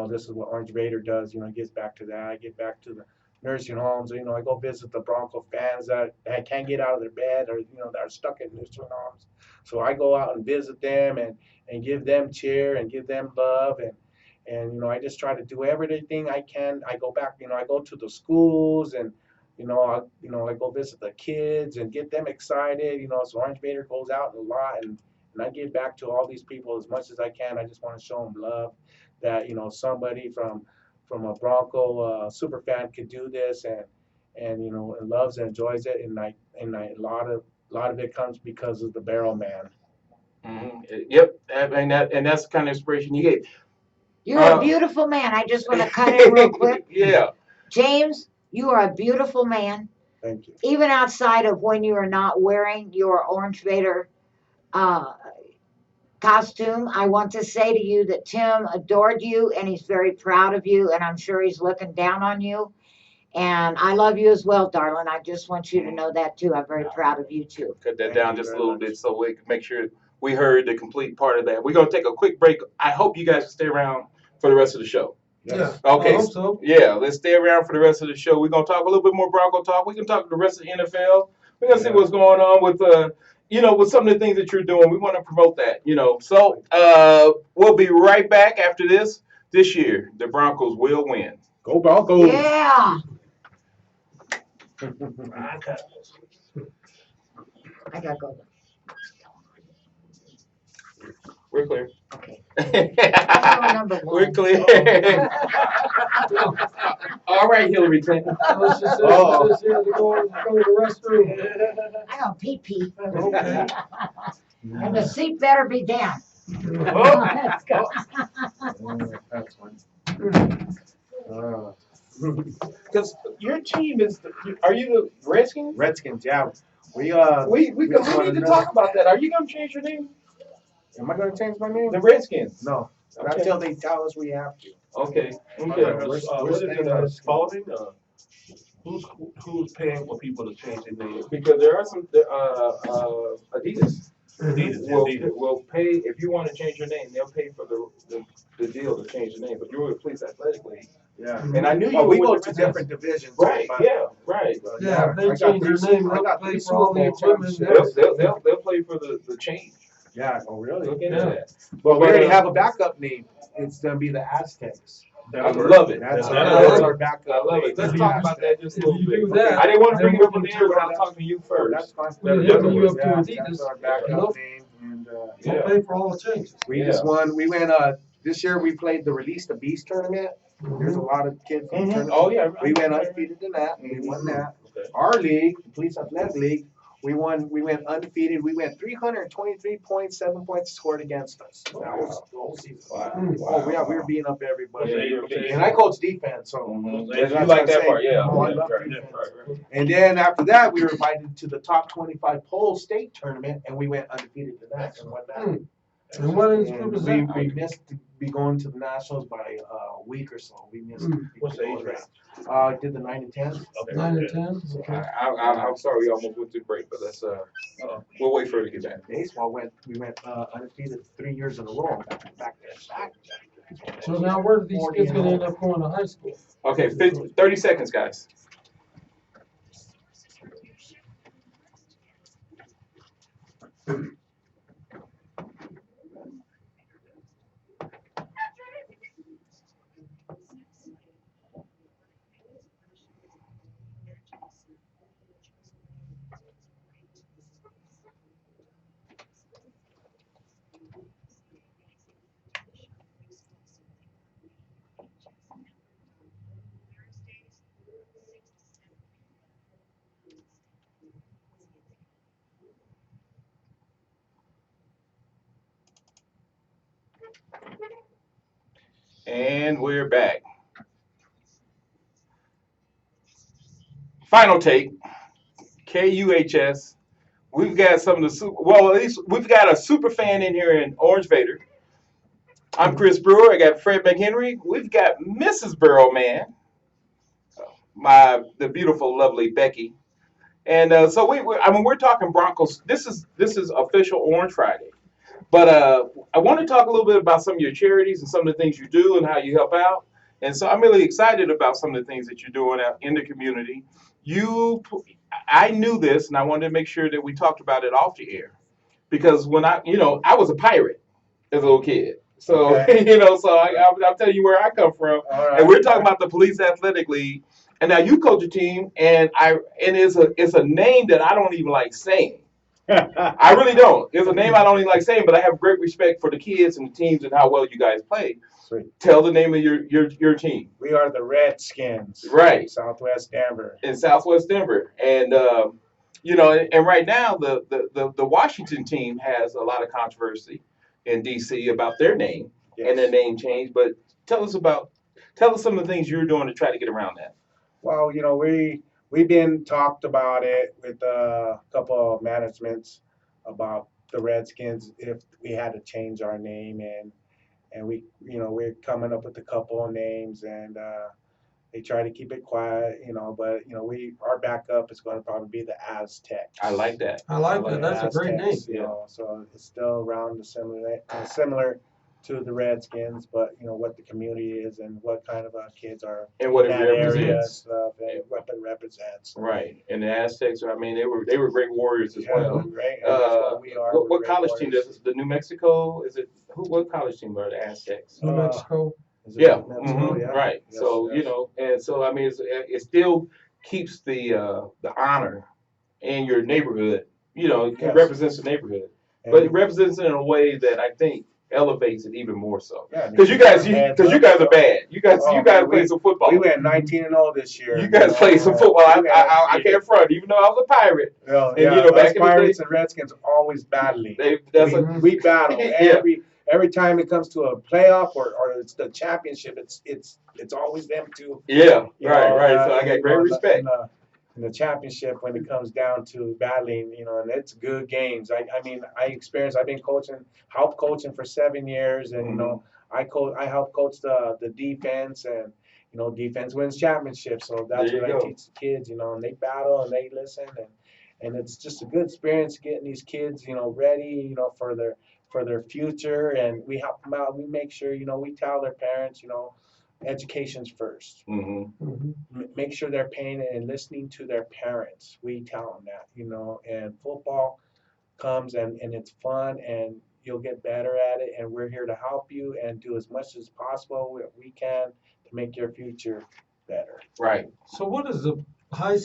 Speaker 5: This is what Orange Vader does. Gives back to that. I get back to the nursing homes. I go visit the Bronco fans that can't get out of their bed or that are stuck in nursing homes. So I go out and visit them and give them cheer and give them love and I just try to do everything I can. I go back, I go to the schools and I go visit the kids and get them excited. So Orange Vader goes out a lot and I give back to all these people as much as I can. I just want to show them love that somebody from a Bronco super fan could do this and loves and enjoys it and a lot of it comes because of the barrel man.
Speaker 3: Mm-hmm. Yep, and that's the kind of inspiration you get.
Speaker 2: You're a beautiful man. I just want to cut in real quick.
Speaker 3: Yeah,
Speaker 2: James, you are a beautiful man.
Speaker 5: Thank you.
Speaker 2: Even outside of when you are not wearing your Orange Vader costume, I want to say to you that Tim adored you and he's very proud of you, and I'm sure he's looking down on you. And I love you as well, darling. I just want you to know that too. I'm very proud of you too.
Speaker 3: Cut that down just a little bit so we can make sure we heard the complete part of that. We're gonna take a quick break. I hope you guys stay around for the rest of the show.
Speaker 4: Yes.
Speaker 3: Okay.
Speaker 4: I hope so.
Speaker 3: Yeah, let's stay around for the rest of the show. We're gonna talk a little bit more Bronco talk. We can talk to the rest of the NFL. We're gonna see what's going on with with some of the things that you're doing. We want to promote that, So we'll be right back after this. This year, the Broncos will win.
Speaker 5: Go Broncos!
Speaker 2: Yeah. I gotta go.
Speaker 3: We're clear.
Speaker 2: Okay.
Speaker 3: We're
Speaker 2: We're
Speaker 3: clear. All right, Hillary Clinton.
Speaker 4: Let's just say this here to go to the restroom.
Speaker 2: I got pee.
Speaker 4: Okay.
Speaker 2: And the seat better be down.
Speaker 5: Oh.
Speaker 2: Let's go.
Speaker 5: That's one.
Speaker 3: Because your team is. Are you the Redskins?
Speaker 5: Redskins, yeah. We
Speaker 3: We
Speaker 5: we
Speaker 3: need
Speaker 5: won
Speaker 3: to
Speaker 5: another-
Speaker 3: talk about that. Are you gonna change your name?
Speaker 5: Am I gonna change my name?
Speaker 3: The Redskins.
Speaker 5: No, not
Speaker 3: Okay.
Speaker 5: until they tell us we have to.
Speaker 3: Okay.
Speaker 6: Okay.
Speaker 3: Okay.
Speaker 5: we're
Speaker 6: What is
Speaker 5: staying
Speaker 6: it?
Speaker 5: on
Speaker 6: It's following. Who's paying for people to change their name?
Speaker 3: Because there are some Adidas
Speaker 6: Adidas.
Speaker 3: will pay if you want to change your name. They'll pay for the deal to change the name. But you're with Police Athletic League,
Speaker 5: Yeah.
Speaker 3: and I knew you.
Speaker 5: Oh, we
Speaker 3: were
Speaker 5: go
Speaker 3: with
Speaker 5: to
Speaker 3: the
Speaker 5: different divisions.
Speaker 3: Right.
Speaker 5: but-
Speaker 3: Yeah. Right.
Speaker 5: but
Speaker 4: Yeah, if they
Speaker 5: I got
Speaker 4: change their
Speaker 5: three-
Speaker 4: name,
Speaker 5: I
Speaker 4: they'll
Speaker 5: got
Speaker 4: pay
Speaker 5: three
Speaker 4: for all the
Speaker 5: Super Bowl
Speaker 4: equipment.
Speaker 5: championships.
Speaker 3: They'll play for the change.
Speaker 5: Yeah. Oh, really?
Speaker 3: Look into
Speaker 4: Yeah.
Speaker 3: that.
Speaker 5: But we already have a backup name. It's gonna be the Aztecs.
Speaker 3: I love it.
Speaker 5: That's
Speaker 6: That's
Speaker 5: our backup.
Speaker 3: I love
Speaker 5: name.
Speaker 3: it. Let's
Speaker 4: If
Speaker 3: talk
Speaker 4: you-
Speaker 3: about that just a
Speaker 4: if
Speaker 3: little
Speaker 4: you
Speaker 3: bit.
Speaker 4: do that,
Speaker 3: I didn't want to
Speaker 4: then
Speaker 3: bring it
Speaker 4: we
Speaker 3: up on
Speaker 4: can
Speaker 3: there
Speaker 4: turn
Speaker 3: without
Speaker 5: that-
Speaker 3: talking to you
Speaker 5: Oh,
Speaker 3: first.
Speaker 5: that's fine.
Speaker 4: We can
Speaker 5: That's
Speaker 4: hook you up to
Speaker 5: that's
Speaker 4: Adidas.
Speaker 5: our backup
Speaker 4: Nope.
Speaker 5: name, and
Speaker 4: They'll
Speaker 3: Yeah.
Speaker 4: pay for all the changes.
Speaker 5: we
Speaker 3: Yeah.
Speaker 5: just won. We went. This year we played the Release the Beast tournament. There's a lot of kids in the tournament.
Speaker 3: Oh yeah.
Speaker 5: We went undefeated in that. We won that.
Speaker 3: Okay.
Speaker 5: Our league, the Police Athletic League, we won. We went undefeated. We went 323 points, 7 points scored against us. That was the whole season.
Speaker 3: Wow.
Speaker 5: Oh yeah, we were beating up everybody.
Speaker 3: Yeah, you're big.
Speaker 5: And I coach defense, so.
Speaker 3: Mhm.
Speaker 5: that's
Speaker 3: You
Speaker 5: what
Speaker 3: like
Speaker 5: I'm
Speaker 3: that
Speaker 5: saying.
Speaker 3: part, yeah.
Speaker 5: Oh, I
Speaker 3: Yeah,
Speaker 5: love
Speaker 3: right,
Speaker 5: defense.
Speaker 3: right.
Speaker 5: And then after that, we were invited to the top 25 pole state tournament, and we went undefeated to that and won that.
Speaker 4: Hmm. And what age
Speaker 5: And
Speaker 4: group is
Speaker 5: we,
Speaker 4: that?
Speaker 5: we missed to be going to the nationals by a week or so. We missed.
Speaker 4: Mm.
Speaker 6: What's the age range?
Speaker 5: I did the 9 and 10.
Speaker 6: Okay.
Speaker 4: 9 and 10? Okay.
Speaker 3: I'm sorry we almost went to break, but let's we'll wait for her to get back.
Speaker 5: Baseball we went undefeated 3 years in a row. Back.
Speaker 4: So now where do these
Speaker 5: 40
Speaker 4: kids
Speaker 5: and
Speaker 4: gonna
Speaker 5: all.
Speaker 4: end up going to high school?
Speaker 3: Okay, 30 seconds, guys. And we're back. Final take. KUHS. We've got some of the at least we've got a super fan in here in Orange Vader. I'm Chris Brewer. I got Fred McHenry. We've got Mrs. Barrowman, the beautiful, lovely Becky, and so we're talking Broncos. This is official Orange Friday, but I want to talk a little bit about some of your charities and some of the things you do and how you help out. And so I'm really excited about some of the things that you're doing out in the community. I knew this, and I wanted to make sure that we talked about it off the air, because when I was a pirate as a little kid. So,
Speaker 5: Okay.
Speaker 3: I'll tell you where I come from.
Speaker 5: All right.
Speaker 3: And we're talking about the Police Athletic League. And now you coach a team, and it's a name that I don't even like saying. I really don't. It's a name I don't even like saying, but I have great respect for the kids and the teams and how well you guys play.
Speaker 5: Sweet.
Speaker 3: Tell the name of your team.
Speaker 5: We are the Redskins.
Speaker 3: Right.
Speaker 5: Southwest Denver.
Speaker 3: In Southwest Denver. And and right now the Washington team has a lot of controversy in DC about their name and their name change. But tell us some of the things you're doing to try to get around that.
Speaker 5: Well, we've been talked about it with a couple of managements about the Redskins if we had to change our name, and we're coming up with a couple of names, and they try to keep it quiet, but our backup is going to probably be the Aztecs.
Speaker 3: I like that.
Speaker 4: I like that. That's a great name.
Speaker 5: Aztecs, so it's still around similar to the Redskins, but what the community is and what kind of kids are
Speaker 3: And what
Speaker 5: in
Speaker 3: it
Speaker 5: that area and
Speaker 3: represents.
Speaker 5: stuff, and what it represents.
Speaker 3: Right. And the Aztecs, they were great warriors as well.
Speaker 5: Right. And that's what we are.
Speaker 3: What
Speaker 5: We're great
Speaker 3: college team
Speaker 5: warriors.
Speaker 3: does the New Mexico? What college team are the Aztecs?
Speaker 4: New Mexico.
Speaker 5: Is it
Speaker 3: Yeah.
Speaker 5: Mexico?
Speaker 3: Mhm.
Speaker 5: Yeah.
Speaker 3: Right.
Speaker 5: Yes,
Speaker 3: So
Speaker 5: yes.
Speaker 3: and so it still keeps the honor in your neighborhood. It
Speaker 5: Yes.
Speaker 3: represents the neighborhood,
Speaker 5: And-
Speaker 3: but it represents it in a way that I think elevates it even more so.
Speaker 5: yeah,
Speaker 3: Because you guys are bad. You guys
Speaker 5: Oh,
Speaker 3: play
Speaker 5: we-
Speaker 3: some football.
Speaker 5: We went 19-0 this year.
Speaker 3: You guys play some football. I can't front, even though I was a pirate.
Speaker 5: Well,
Speaker 3: And,
Speaker 5: yeah,
Speaker 3: back
Speaker 5: us
Speaker 3: in the
Speaker 5: Pirates
Speaker 3: day-
Speaker 5: and Redskins always battling.
Speaker 3: That's
Speaker 5: we battle
Speaker 3: Yeah.
Speaker 5: every time it comes to a playoff or it's the championship, it's always them two.
Speaker 3: Yeah,
Speaker 5: You
Speaker 3: right,
Speaker 5: know,
Speaker 3: right. So I got
Speaker 5: you
Speaker 3: great
Speaker 5: know,
Speaker 3: respect.
Speaker 5: in the championship when it comes down to battling, you know, and it's good games. I mean, I've been helped coaching for 7 years, and you know, I help coach the defense, and you know, defense wins championships. So that's
Speaker 3: There you
Speaker 5: what I
Speaker 3: go.
Speaker 5: teach the kids, you know, and they battle and they listen, and it's just a good experience getting these kids, you know, ready, you know, for their future, and we help them out. We make sure, you know, we tell their parents, you know, education's first.
Speaker 4: Mhm.
Speaker 5: Make sure they're paying and listening to their parents. We tell them that, you know, and football comes and it's fun and you'll get better at it. And we're here to help you and do as much as possible we can to make your future better.
Speaker 3: Right.
Speaker 4: So what is the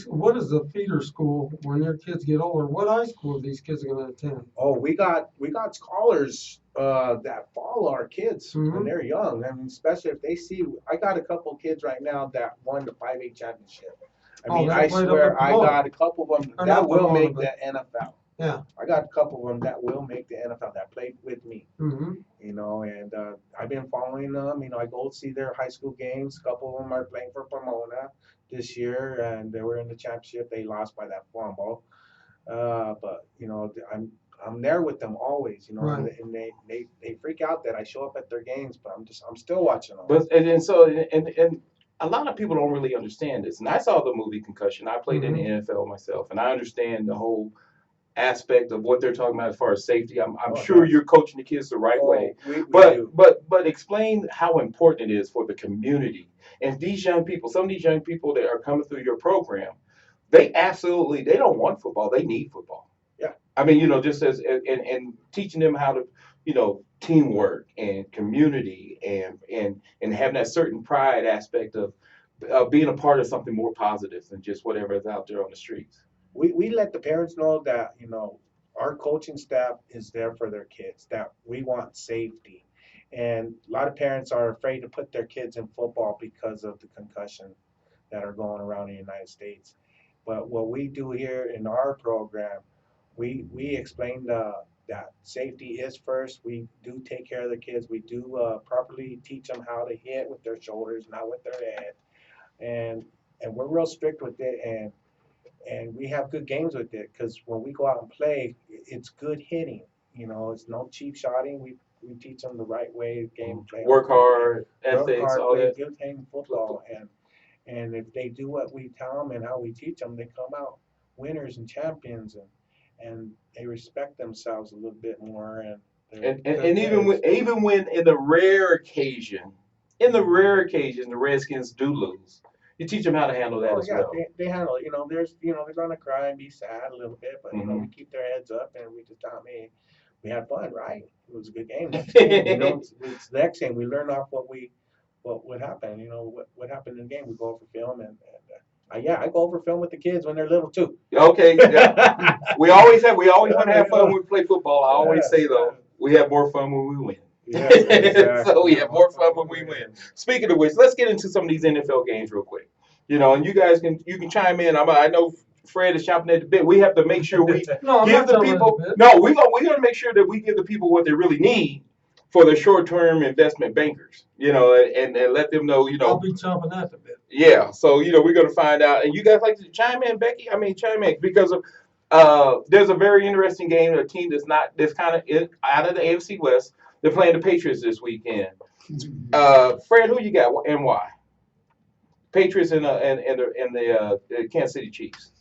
Speaker 4: what is the feeder school when your kids get older? What high school are these kids going to attend?
Speaker 5: Oh, we got scholars that follow our kids when
Speaker 4: Mhm.
Speaker 5: they're young. I mean, especially if they see. I got a couple kids right now that won the 5A championship. I
Speaker 4: Oh,
Speaker 5: mean,
Speaker 4: that
Speaker 5: I
Speaker 4: played up
Speaker 5: swear,
Speaker 4: at
Speaker 5: I
Speaker 4: Pomona.
Speaker 5: got a couple of them
Speaker 4: Or
Speaker 5: that
Speaker 4: not
Speaker 5: will
Speaker 4: Pomona,
Speaker 5: make
Speaker 4: but-
Speaker 5: the NFL.
Speaker 4: Yeah.
Speaker 5: I got a couple of them that will make the NFL that played with me.
Speaker 4: Mm-hmm.
Speaker 5: You know, and I've been following them. You know, I go see their high school games. A couple of them are playing for Pomona this year, and they were in the championship. They lost by that fumble. But you know, I'm there with them always. You know,
Speaker 4: Right.
Speaker 5: and they freak out that I show up at their games, but I'm still watching them.
Speaker 3: But and so and a lot of people don't really understand this. And I saw the movie Concussion. I played in the NFL myself, and I understand the whole aspect of what they're talking about as far as safety. I'm
Speaker 5: Oh,
Speaker 3: sure
Speaker 5: yes.
Speaker 3: you're coaching the kids the right way.
Speaker 5: We
Speaker 3: But
Speaker 5: do.
Speaker 3: but explain how important it is for the community. And these young people, some of these young people that are coming through your program, they don't want football. They need football.
Speaker 5: Yeah.
Speaker 3: I mean, you know, just as and teaching them how to, you know, teamwork and community and having that certain pride aspect of being a part of something more positive than just whatever is out there on the streets.
Speaker 5: We let the parents know that, you know, our coaching staff is there for their kids, that we want safety. And a lot of parents are afraid to put their kids in football because of the concussion that are going around in the United States. But what we do here in our program, we explain that safety is first. We do take care of the kids. We do properly teach them how to hit with their shoulders, not with their head. And we're real strict with it. And we have good games with it because when we go out and play, it's good hitting. You know, it's no cheap shotting. We teach them the right way game play.
Speaker 3: Work hard,
Speaker 5: Work
Speaker 3: ethics,
Speaker 5: hard,
Speaker 3: all
Speaker 5: play
Speaker 3: that.
Speaker 5: good game football, and if they do what we tell them and how we teach them, they come out winners and champions, and they respect themselves a little bit more.
Speaker 3: And even when in the rare occasion, the Redskins do lose, you teach them how to handle that
Speaker 5: Oh
Speaker 3: as
Speaker 5: yeah,
Speaker 3: well.
Speaker 5: they handle it. You know, they're gonna cry and be sad a little bit, but you know, we keep their heads up and we just tell them, hey, we had fun, right? It was a good game. Next game, you know, it's the next game. We learn off what happened. You know, what happened in the game. We go over film and yeah, I go over film with the kids when they're little too.
Speaker 3: Okay, yeah. we always want to have fun when we play football. I always say though, we have more fun when we win.
Speaker 5: Yeah, exactly.
Speaker 3: So we have more fun when we win. Speaking of which, let's get into some of these NFL games real quick. You know, and you can chime in. I know Fred is chomping at the bit. We have to make sure we
Speaker 4: No, I'm
Speaker 3: give
Speaker 4: not
Speaker 3: the
Speaker 4: telling
Speaker 3: people.
Speaker 4: you a bit.
Speaker 3: No, we're gonna make sure that we give the people what they really need for the short-term investment bankers. You know, and let them know. You
Speaker 4: I'll
Speaker 3: know,
Speaker 4: be chomping at the bit.
Speaker 3: yeah. So you know, we're gonna find out. And you guys like to chime in, Becky? I mean, chime in because of there's a very interesting game. A team that's kind of out of the AFC West. They're playing the Patriots this weekend. Fred, who you got and why? Patriots and the Kansas City Chiefs.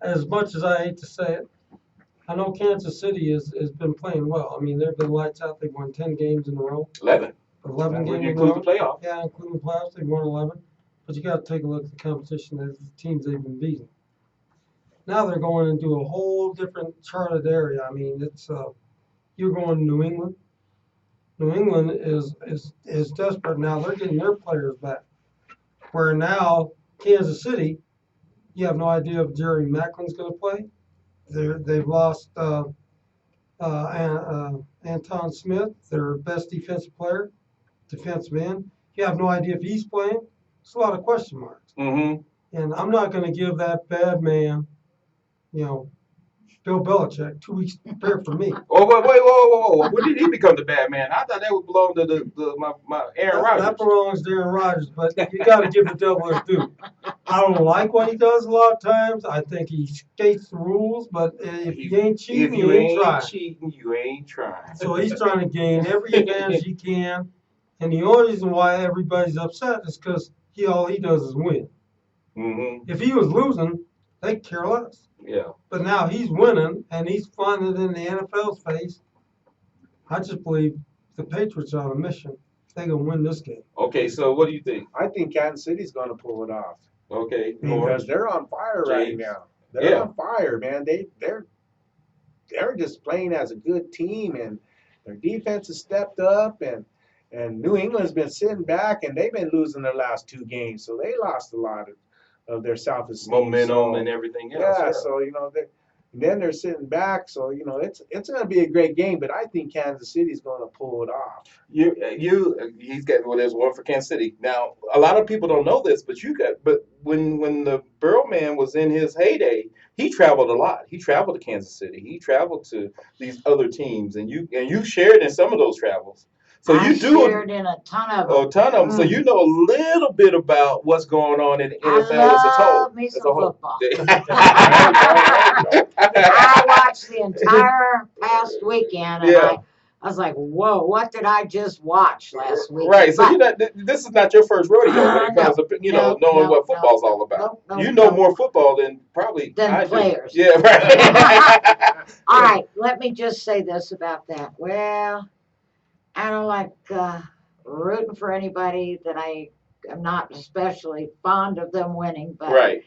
Speaker 4: As much as I hate to say it, I know Kansas City has been playing well. I mean, they've been lights out. They've won 10 games in a row.
Speaker 3: 11.
Speaker 4: 11
Speaker 3: When
Speaker 4: games
Speaker 3: you
Speaker 4: in a
Speaker 3: include
Speaker 4: row.
Speaker 3: the playoff.
Speaker 4: Yeah, including the playoffs, they've won 11. But you got to take a look at the competition of the teams they've been beating. Now they're going into a whole different charted area. I mean, it's you're going to New England. New England is desperate now. They're getting their players back. Where now Kansas City, you have no idea if Jerry Macklin's going to play. They've lost Anton Smith, their best defensive player, defensive end. You have no idea if he's playing. It's a lot of question marks.
Speaker 3: Mm-hmm.
Speaker 4: And I'm not going to give that bad man, you know, Bill Belichick, 2 weeks prepared for me.
Speaker 3: Oh, wait, whoa. When did he become the bad man? I thought that would belong to my Aaron
Speaker 4: That
Speaker 3: Rodgers.
Speaker 4: belongs to Aaron Rodgers, but you got to give the devil his due. I don't like what he does a lot of times. I think he skates the rules, but if you ain't cheating,
Speaker 3: If you
Speaker 4: you ain't
Speaker 3: ain't
Speaker 4: trying.
Speaker 3: cheating, you ain't trying.
Speaker 4: So he's trying to gain every advantage he can, and the only reason why everybody's upset is because all he does is win.
Speaker 3: Mm-hmm.
Speaker 4: If he was losing, they'd care less.
Speaker 3: Yeah.
Speaker 4: But now he's winning, and he's finding it in the NFL's face. I just believe the Patriots are on a mission. They're going to win this game.
Speaker 3: Okay, so what do you think?
Speaker 5: I think Kansas City's going to pull it off
Speaker 3: Okay.
Speaker 5: because they're on fire right
Speaker 3: James.
Speaker 5: now. They're
Speaker 3: Yeah.
Speaker 5: on fire, man. They're just playing as a good team, and their defense has stepped up, and New England's been sitting back, and they've been losing their last 2 games, so they lost a lot of their self-esteem.
Speaker 3: Momentum and everything else.
Speaker 5: Yeah, so then they're sitting back, so it's going to be a great game, but I think Kansas City's going to pull it off.
Speaker 3: He's got there's one for Kansas City. Now, a lot of people don't know this, but when the Burrow man was in his heyday, he traveled a lot. He traveled to Kansas City. He traveled to these other teams, and you shared in some of those travels. So
Speaker 2: I shared in a ton of them.
Speaker 3: A ton of them. So you know a little bit about what's going on in the NFL
Speaker 2: I
Speaker 3: as a whole.
Speaker 2: love me some football.
Speaker 3: I
Speaker 2: I watched the entire past weekend, and
Speaker 3: Yeah.
Speaker 2: I was like, "Whoa, what did I just watch last week?"
Speaker 3: Right, so
Speaker 2: But
Speaker 3: this is not your first rodeo when it comes to knowing what football's all about. You know more football than probably I do.
Speaker 2: players.
Speaker 3: Yeah, right.
Speaker 2: All right, let me just say this about that. Well, I don't like rooting for anybody that I am not especially fond of them winning, but
Speaker 3: Right.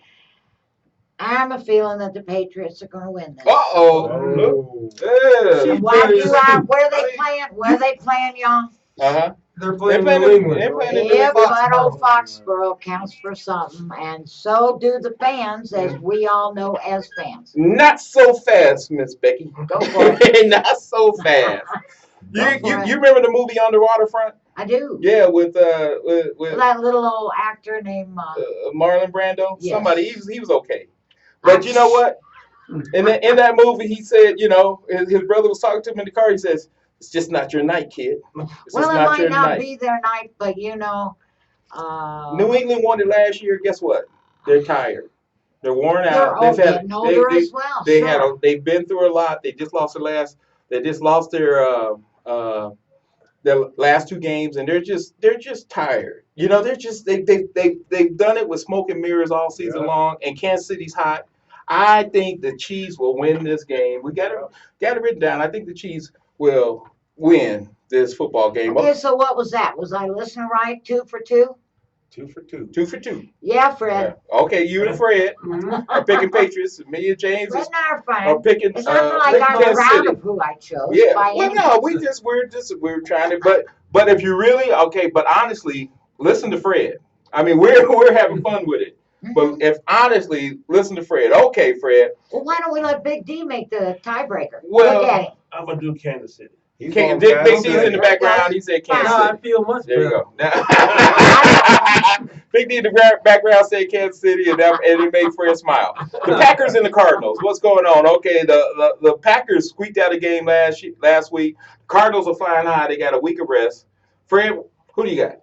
Speaker 2: I'm a feeling that the Patriots are going to win this.
Speaker 3: Uh-oh. Yeah.
Speaker 2: And why do I? Where are they playing? Where are they playing, y'all?
Speaker 3: Uh-huh.
Speaker 4: They're playing
Speaker 3: They're
Speaker 4: New England.
Speaker 3: They're playing in
Speaker 2: Yeah, but
Speaker 3: Foxborough.
Speaker 2: old Foxborough counts for something, and so do the fans, as we all know as fans.
Speaker 3: Not so fast, Miss Becky.
Speaker 2: Go for it.
Speaker 3: Not so fast. You remember the movie On the Waterfront?
Speaker 2: I do.
Speaker 3: Yeah, with
Speaker 2: That little old actor named
Speaker 3: Marlon Brando.
Speaker 2: Yes.
Speaker 3: Somebody he was okay. But you know what? In that movie, he said, his brother was talking to him in the car. He says, "It's just not your night, kid. It's
Speaker 2: well,
Speaker 3: just
Speaker 2: it
Speaker 3: not
Speaker 2: might
Speaker 3: your
Speaker 2: not
Speaker 3: night."
Speaker 2: be their night, but
Speaker 3: New England won it last year. Guess what? They're tired. They're worn out.
Speaker 2: they're getting older as well.
Speaker 3: They've been through a lot. They just lost their last 2 games, and they're just tired. They've done it with smoke and mirrors all season long, and Kansas City's hot. I think the Chiefs will win this game. We got it written down. I think the Chiefs will win this football game.
Speaker 2: Okay, so what was that? Was I listening right? 2 for 2?
Speaker 5: 2 for 2.
Speaker 3: 2 for 2.
Speaker 2: Yeah, Fred.
Speaker 3: Yeah. Okay, you and Fred are picking Patriots. Me and James
Speaker 2: Fred and I are
Speaker 3: are
Speaker 2: fine.
Speaker 3: picking.
Speaker 2: It's not like
Speaker 3: picking
Speaker 2: I'm
Speaker 3: Kansas
Speaker 2: proud
Speaker 3: City.
Speaker 2: of who I chose.
Speaker 3: Yeah.
Speaker 2: By
Speaker 3: Well,
Speaker 2: any
Speaker 3: no,
Speaker 2: means.
Speaker 3: we're trying to. But if you really but honestly, listen to Fred. I mean, we're having fun with it. But if honestly, listen to Fred. Okay, Fred.
Speaker 2: Well, why don't we let Big D make the tiebreaker?
Speaker 3: Well,
Speaker 2: Look at him.
Speaker 6: I'm gonna do Kansas City.
Speaker 5: He's
Speaker 3: Big
Speaker 5: going
Speaker 3: D's
Speaker 5: Kansas
Speaker 3: in
Speaker 5: City.
Speaker 3: the background. He said Kansas
Speaker 4: Now
Speaker 3: City.
Speaker 4: I feel much
Speaker 3: There you
Speaker 4: better.
Speaker 3: go. Big D in the background said Kansas City, and it made Fred smile. The Packers and the Cardinals. What's going on? Okay, the Packers squeaked out a game last week. Cardinals are flying high. They got a week of rest. Fred, who do you got?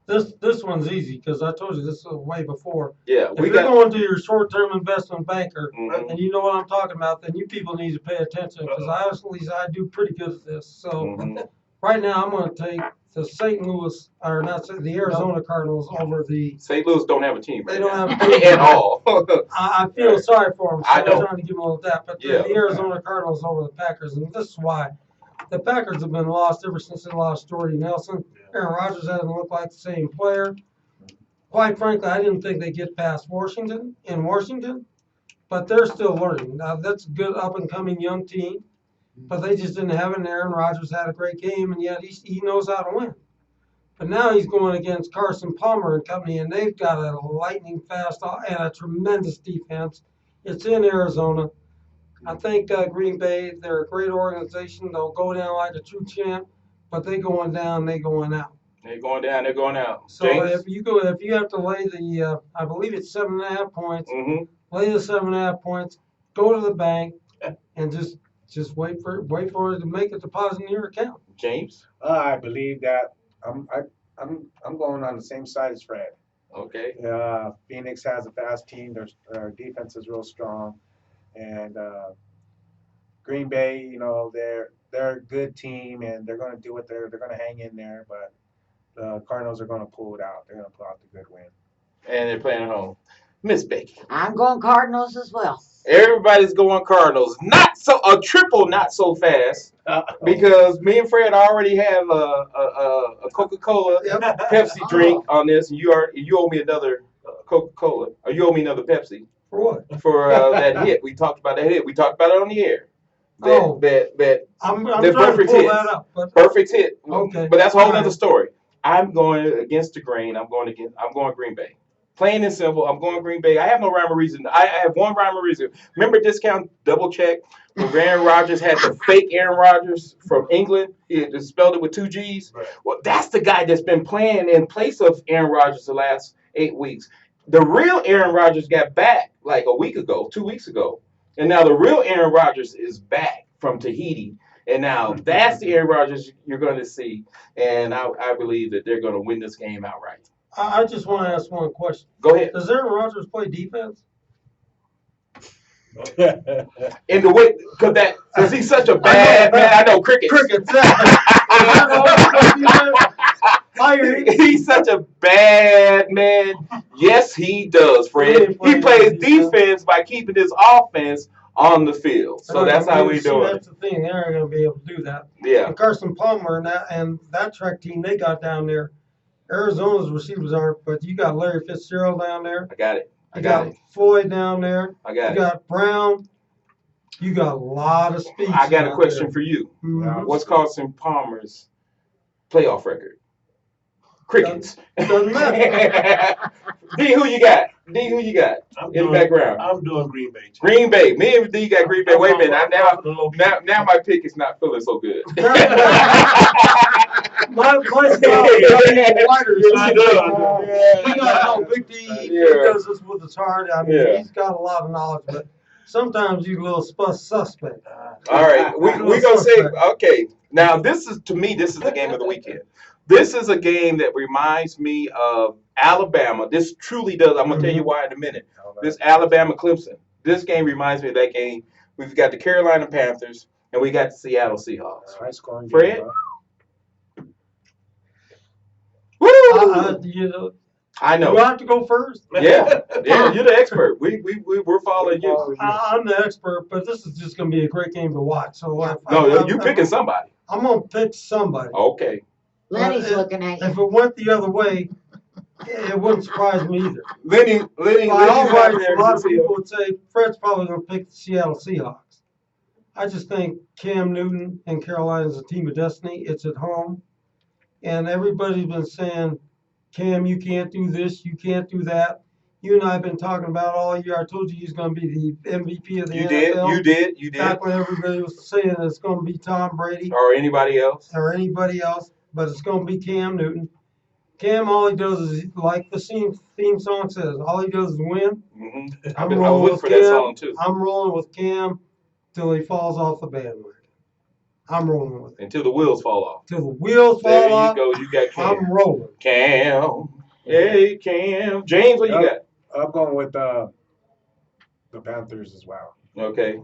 Speaker 4: This one's easy because I told you this way before.
Speaker 3: Yeah,
Speaker 4: If you're going to your short-term investment banker
Speaker 3: Mhm.
Speaker 4: and you know what I'm talking about, then you people need to pay attention because I do pretty good at this. So
Speaker 3: Mhm.
Speaker 4: right now I'm going to take the the Arizona Cardinals over the.
Speaker 3: St. Louis don't have a team.
Speaker 4: They
Speaker 3: Right
Speaker 4: don't
Speaker 3: now.
Speaker 4: have a team.
Speaker 3: at all.
Speaker 4: I feel sorry for them. So
Speaker 3: I
Speaker 4: I'm
Speaker 3: know.
Speaker 4: trying to give them a little that, but
Speaker 3: Yeah.
Speaker 4: the Arizona Cardinals over the Packers, and this is why. The Packers have been lost ever since they lost Jordy Nelson. Aaron Rodgers hasn't looked like the same player. Quite frankly, I didn't think they'd get past Washington, but they're still learning. Now, that's a good up-and-coming young team, but they just didn't have it. And Aaron Rodgers had a great game, and yet he knows how to win. But now he's going against Carson Palmer and company, and they've got a lightning fast and a tremendous defense. It's in Arizona. I think Green Bay, they're a great organization. They'll go down like a true champ, but they going down, they going out.
Speaker 3: They're going down. They're going out.
Speaker 4: So
Speaker 3: James?
Speaker 4: if you have to lay the, I believe it's 7.5 points.
Speaker 3: Mhm.
Speaker 4: Lay the 7.5 points. go to the bank and just wait for it to make a deposit in your account.
Speaker 3: James?
Speaker 5: I believe that I'm going on the same side as Fred.
Speaker 3: Okay.
Speaker 5: Phoenix has a fast team. Their defense is real strong, and Green Bay, they're a good team, and they're going to do what they're going to hang in there. But the Cardinals are going to pull it out. They're going to pull out the good win.
Speaker 3: And they're playing at home. Miss Becky.
Speaker 2: I'm going Cardinals as well.
Speaker 3: Everybody's going Cardinals. A triple, not so fast. Because me and Fred already have a Coca-Cola Pepsi drink on this, and you owe me another Coca-Cola, or you owe me another Pepsi.
Speaker 4: For what?
Speaker 3: For that hit. We talked about that hit. We talked about it on the air.
Speaker 4: I'm
Speaker 3: That
Speaker 4: trying
Speaker 3: perfect
Speaker 4: to pull
Speaker 3: hit.
Speaker 4: that up. But,
Speaker 3: Perfect hit.
Speaker 4: Okay.
Speaker 3: But that's a whole
Speaker 4: All
Speaker 3: other
Speaker 4: right.
Speaker 3: story. I'm going against the grain. I'm going Green Bay. Plain and simple, I'm going Green Bay. I have no rhyme or reason. I have one rhyme or reason. Remember discount double check when Aaron Rodgers had the fake Aaron Rodgers from England? He just spelled it with 2 G's.
Speaker 6: Right.
Speaker 3: Well, that's the guy that's been playing in place of Aaron Rodgers the last 8 weeks. The real Aaron Rodgers got back like a week ago, 2 weeks ago. And now the real Aaron Rodgers is back from Tahiti. And now that's the Aaron Rodgers you're going to see. And I believe that they're going to win this game outright.
Speaker 4: I just want to ask one question.
Speaker 3: Go ahead.
Speaker 4: Does Aaron Rodgers play defense?
Speaker 3: In the way, because he's such a bad man. I know crickets. He's such a bad man. Yes, he does, Fred. He plays defense by keeping his offense on the field. So that's how we do it.
Speaker 4: That's the thing. They aren't going to be able to do that.
Speaker 3: Yeah.
Speaker 4: And Carson Palmer and that track team they got down there, Arizona's receivers aren't, but you got Larry Fitzgerald down there.
Speaker 3: I got it.
Speaker 4: You got Floyd down there.
Speaker 3: I got
Speaker 4: You got Brown. You got a lot of speed.
Speaker 3: I got a question for you.
Speaker 4: Mhm.
Speaker 3: What's Carson Palmer's playoff record? Crickets.
Speaker 4: Doesn't matter.
Speaker 3: D, who you got? In the background.
Speaker 6: I'm doing Green Bay. Too.
Speaker 3: Green Bay. Me and D got Green Bay. Wait a minute. Now my pick is not feeling so good.
Speaker 4: My wider. Big D, he does this with his heart. I mean, he's got a lot of knowledge, but sometimes he's a little suspect.
Speaker 3: All right, we're gonna say okay. Now this is the game of the weekend. This is a game that reminds me of Alabama. This truly does. I'm gonna tell you why in a minute. This Alabama Clemson. This game reminds me of that game. We've got the Carolina Panthers and we got the Seattle Seahawks.
Speaker 5: High scoring
Speaker 3: Fred?
Speaker 5: game,
Speaker 3: Woo! I know.
Speaker 4: You have to go first.
Speaker 3: Yeah, you're the expert. We're following you.
Speaker 4: I'm the expert, but this is just going to be a great game to watch. So
Speaker 3: You picking somebody.
Speaker 4: I'm going to pick somebody.
Speaker 3: Okay.
Speaker 2: Lenny's looking at you.
Speaker 4: If it went the other way, it wouldn't surprise me either.
Speaker 3: Lenny.
Speaker 4: By all rights, a lot of people would say Fred's probably going to pick the Seattle Seahawks. I just think Cam Newton and Carolina's a team of destiny. It's at home. And everybody's been saying, Cam, you can't do this, you can't do that. You and I have been talking about all year. I told you he's going to be the MVP of the NFL.
Speaker 3: You did.
Speaker 4: Back when everybody was saying it's going to be Tom Brady.
Speaker 3: Or anybody else.
Speaker 4: But it's going to be Cam Newton. Cam, all he does is, like the theme song says, all he does is win.
Speaker 3: Mm-hmm.
Speaker 4: I'm
Speaker 3: looking
Speaker 4: rolling
Speaker 3: for that song too.
Speaker 4: I'm rolling with Cam till he falls off the bandwagon. I'm rolling with him.
Speaker 3: Until the wheels fall off.
Speaker 4: Till the wheels
Speaker 3: There
Speaker 4: fall off.
Speaker 3: you go. You got Cam.
Speaker 4: I'm rolling.
Speaker 3: Cam. Hey, Cam. James, what you got?
Speaker 5: I'm going with the Panthers as well.
Speaker 3: Okay.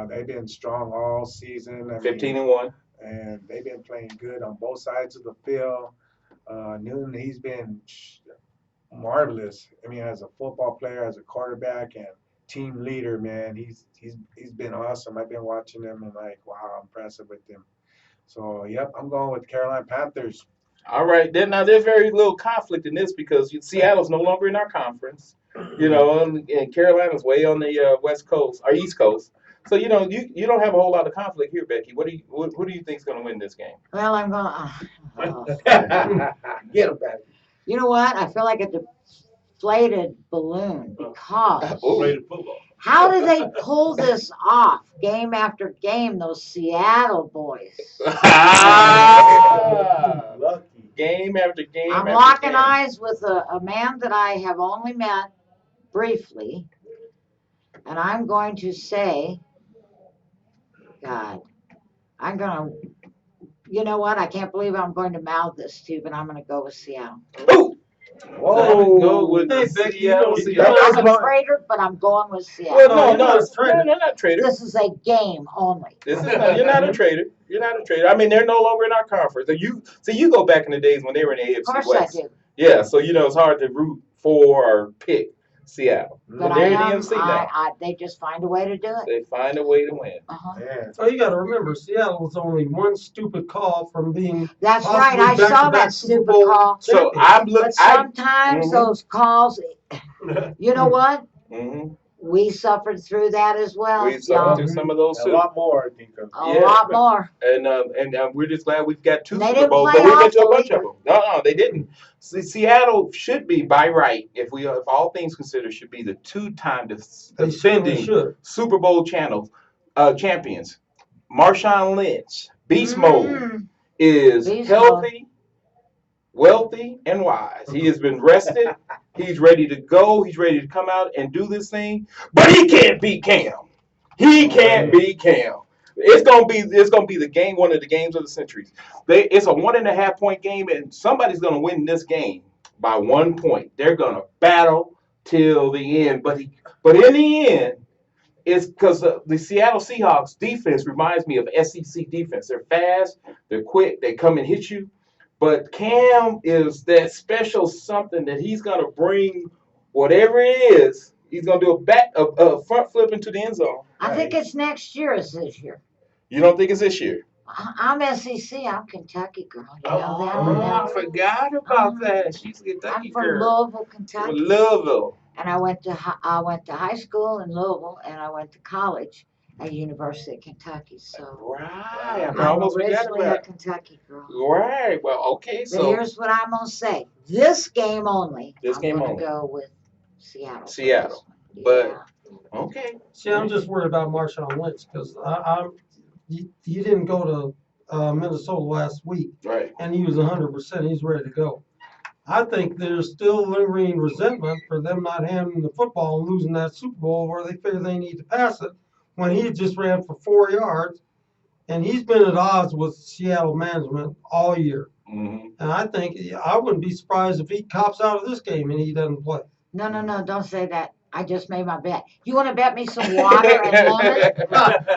Speaker 5: They've been strong all season.
Speaker 3: 15-1.
Speaker 5: And they've been playing good on both sides of the field. Newton, he's been marvelous. I mean, as a football player, as a quarterback, and team leader, man, he's been awesome. I've been watching him and like, wow, I'm impressive with him. So, yep, I'm going with Carolina Panthers.
Speaker 3: All right. Now there's very little conflict in this because Seattle's no longer in our conference, and Carolina's way on the West Coast or East Coast. So you don't have a whole lot of conflict here, Becky. Who do you think's going to win this game?
Speaker 2: Well, I'm going.
Speaker 5: Get him back.
Speaker 2: You know what? I feel like a deflated balloon because
Speaker 6: Rated football.
Speaker 2: how do they pull this off game after game? Those Seattle boys.
Speaker 5: Lucky.
Speaker 3: Game after game.
Speaker 2: I'm
Speaker 3: after
Speaker 2: locking
Speaker 3: game.
Speaker 2: eyes with a man that I have only met briefly. And I'm going to say, God, you know what? I can't believe I'm going to mouth this to you, but I'm going to go with Seattle.
Speaker 3: Ooh.
Speaker 5: Whoa.
Speaker 3: Go with
Speaker 4: Hey,
Speaker 3: the
Speaker 4: Becky,
Speaker 3: Seattle
Speaker 4: you
Speaker 3: Seahawks.
Speaker 5: That's
Speaker 2: I'm a
Speaker 5: about-
Speaker 2: traitor, but I'm going with
Speaker 3: Well,
Speaker 2: Seattle.
Speaker 3: no,
Speaker 4: you're
Speaker 3: no,
Speaker 4: not a
Speaker 3: it's,
Speaker 4: traitor.
Speaker 3: no, they're not traitors.
Speaker 2: This is a game only.
Speaker 3: This is not, you're not a traitor. You're not a traitor. I mean, they're no longer in our conference. So you go back in the days when they were in the AFC
Speaker 2: Of course
Speaker 3: West.
Speaker 2: I do.
Speaker 3: Yeah, so it's hard to root for or pick Seattle.
Speaker 2: But
Speaker 3: they're in the
Speaker 2: I am,
Speaker 3: NFC now.
Speaker 2: they just find a way to do it.
Speaker 3: They find a way to win.
Speaker 2: Uh-huh.
Speaker 5: Man.
Speaker 4: Oh, you got to remember, Seattle was only one stupid call from being
Speaker 2: That's
Speaker 4: possibly
Speaker 2: right. I saw
Speaker 4: back-to-back
Speaker 2: that
Speaker 4: Super
Speaker 2: stupid
Speaker 4: Bowl
Speaker 2: call.
Speaker 3: So
Speaker 4: champions.
Speaker 3: I'm looking.
Speaker 2: But sometimes
Speaker 3: Mhm.
Speaker 2: those calls, you know what?
Speaker 3: Mhm.
Speaker 2: We suffered through that as well.
Speaker 3: We
Speaker 2: y'all.
Speaker 3: suffered through some of those
Speaker 5: A
Speaker 3: too,
Speaker 5: lot more, I think.
Speaker 2: A
Speaker 3: Yeah,
Speaker 2: lot
Speaker 3: but-
Speaker 2: more.
Speaker 3: and we're just glad we've got two
Speaker 2: They
Speaker 3: Super
Speaker 2: didn't
Speaker 3: Bowls,
Speaker 2: play
Speaker 3: but we've been to a
Speaker 2: awful
Speaker 3: bunch of
Speaker 2: either.
Speaker 3: them. No, they didn't. Seattle should be by right, if all things considered, should be the two-time
Speaker 4: They certainly
Speaker 3: defending
Speaker 4: should.
Speaker 3: Super Bowl champions. Marshawn Lynch, beast mode,
Speaker 2: Mhm.
Speaker 3: is
Speaker 2: Beast
Speaker 3: healthy, wealthy, and wise. He has been rested. He's ready to go. He's ready to come out and do this thing. But he can't beat Cam. He can't beat Cam. It's gonna be the game, one of the games of the centuries. It's a 1.5 point game, and somebody's gonna win this game by 1 point. They're gonna battle till the end. But in the end, it's because the Seattle Seahawks defense reminds me of SEC defense. They're fast, they're quick, they come and hit you. But Cam is that special something that he's gonna bring whatever it is. He's gonna do a front flip into the end zone.
Speaker 2: I think it's next year as this year.
Speaker 3: You don't think it's this year?
Speaker 2: I'm SEC. I'm Kentucky girl. You know that
Speaker 3: Oh,
Speaker 2: one
Speaker 3: I
Speaker 2: now?
Speaker 3: forgot about that. She's a Kentucky
Speaker 2: I'm from
Speaker 3: girl.
Speaker 2: Louisville, Kentucky.
Speaker 3: Louisville.
Speaker 2: And I went to high school in Louisville, and I went to college at University of Kentucky. So
Speaker 3: Right. I
Speaker 2: I'm
Speaker 3: almost forgot
Speaker 2: originally a
Speaker 3: about it.
Speaker 2: Kentucky girl.
Speaker 3: Right. Well, okay.
Speaker 2: But
Speaker 3: So
Speaker 2: here's what I'm gonna say: this game only.
Speaker 3: This game
Speaker 2: I'm gonna
Speaker 3: only.
Speaker 2: go with Seattle. for
Speaker 3: Seattle.
Speaker 2: this one.
Speaker 3: But-
Speaker 2: Yeah.
Speaker 3: okay.
Speaker 4: See, I'm just worried about Marshawn Lynch because he didn't go to Minnesota last week,
Speaker 3: Right.
Speaker 4: and he was 100%. He's ready to go. I think there's still lingering resentment for them not handling the football and losing that Super Bowl where they figure they need to pass it when he just ran for 4 yards, and he's been at odds with Seattle management all year.
Speaker 3: Mm-hmm.
Speaker 4: And I think I wouldn't be surprised if he cops out of this game and he doesn't play.
Speaker 2: No, don't say that. I just made my bet. You want to bet me some water and lemon?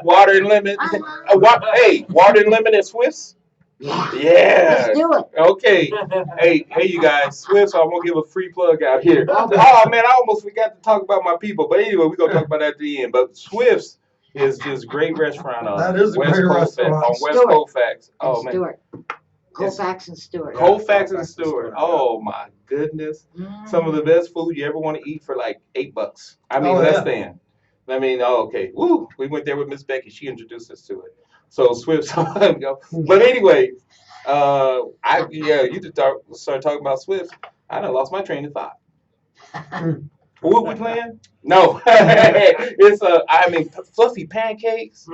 Speaker 3: Water and lemon.
Speaker 2: Uh-huh.
Speaker 3: Hey, water and lemon at Swiss?
Speaker 2: Yeah.
Speaker 3: Yeah.
Speaker 2: Let's do it.
Speaker 3: Okay. Hey, you guys, Swiss, I'm gonna give a free plug out here.
Speaker 2: Okay.
Speaker 3: Oh man, I almost forgot to talk about my people. But anyway, we're gonna talk about that at the end. But Swift's is this great restaurant on
Speaker 4: That is a
Speaker 3: West
Speaker 4: great
Speaker 3: Colfax,
Speaker 4: restaurant.
Speaker 3: on West
Speaker 2: Stewart.
Speaker 3: Colfax. Oh
Speaker 2: And
Speaker 3: man.
Speaker 2: Stewart. Colfax and Stewart.
Speaker 3: Colfax and Stewart. Oh my goodness.
Speaker 2: Mm.
Speaker 3: Some of the best food you ever want to eat for like $8. I mean,
Speaker 4: Oh,
Speaker 3: less
Speaker 4: yeah.
Speaker 3: than. I mean, okay. Woo. We went there with Miss Becky. She introduced us to it. So Swift's go. But anyway, you just start talking about Swift. I done lost my train of thought. What we playing? No. It's fluffy pancakes,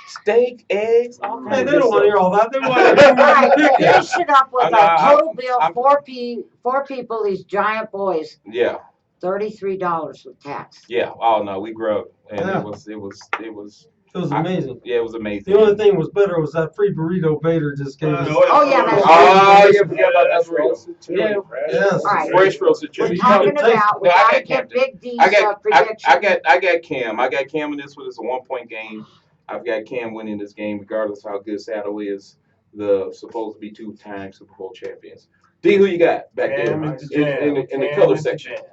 Speaker 3: steak, eggs, all kinds
Speaker 4: Hey,
Speaker 3: of
Speaker 4: they
Speaker 3: good
Speaker 4: don't want to
Speaker 3: stuff.
Speaker 4: hear all that. They want to
Speaker 2: All right,
Speaker 4: hear you.
Speaker 2: finish it up with
Speaker 3: I-
Speaker 2: a total bill.
Speaker 3: I'm-
Speaker 2: Four people, these giant boys,
Speaker 3: Yeah.
Speaker 2: $33 with tax.
Speaker 3: Yeah. Oh no, we grew up and
Speaker 4: Yeah.
Speaker 3: it was
Speaker 4: It was amazing.
Speaker 3: yeah, it was amazing.
Speaker 4: The only thing was better was that free burrito Vader just gave us.
Speaker 2: Oh, yeah, that's
Speaker 3: Oh, yeah, forget about that burrito.
Speaker 5: Yeah.
Speaker 4: Yes.
Speaker 2: All right.
Speaker 3: Fresh roasted
Speaker 2: We're
Speaker 3: chicken.
Speaker 2: talking
Speaker 4: can taste-
Speaker 2: about, we
Speaker 3: No, I
Speaker 2: gotta
Speaker 3: got
Speaker 2: get
Speaker 3: Captain.
Speaker 2: Big D's
Speaker 3: I got
Speaker 2: prediction.
Speaker 3: Cam. I got Cam in this one. It's a 1 point game. I've got Cam winning this game, regardless of how good Seattle is. The supposed to be 2-time Super Bowl champions. D, who you got back there
Speaker 6: Cam is the
Speaker 3: in
Speaker 6: jam.
Speaker 3: the
Speaker 6: Cam
Speaker 3: color
Speaker 6: is the
Speaker 3: section?
Speaker 6: jam.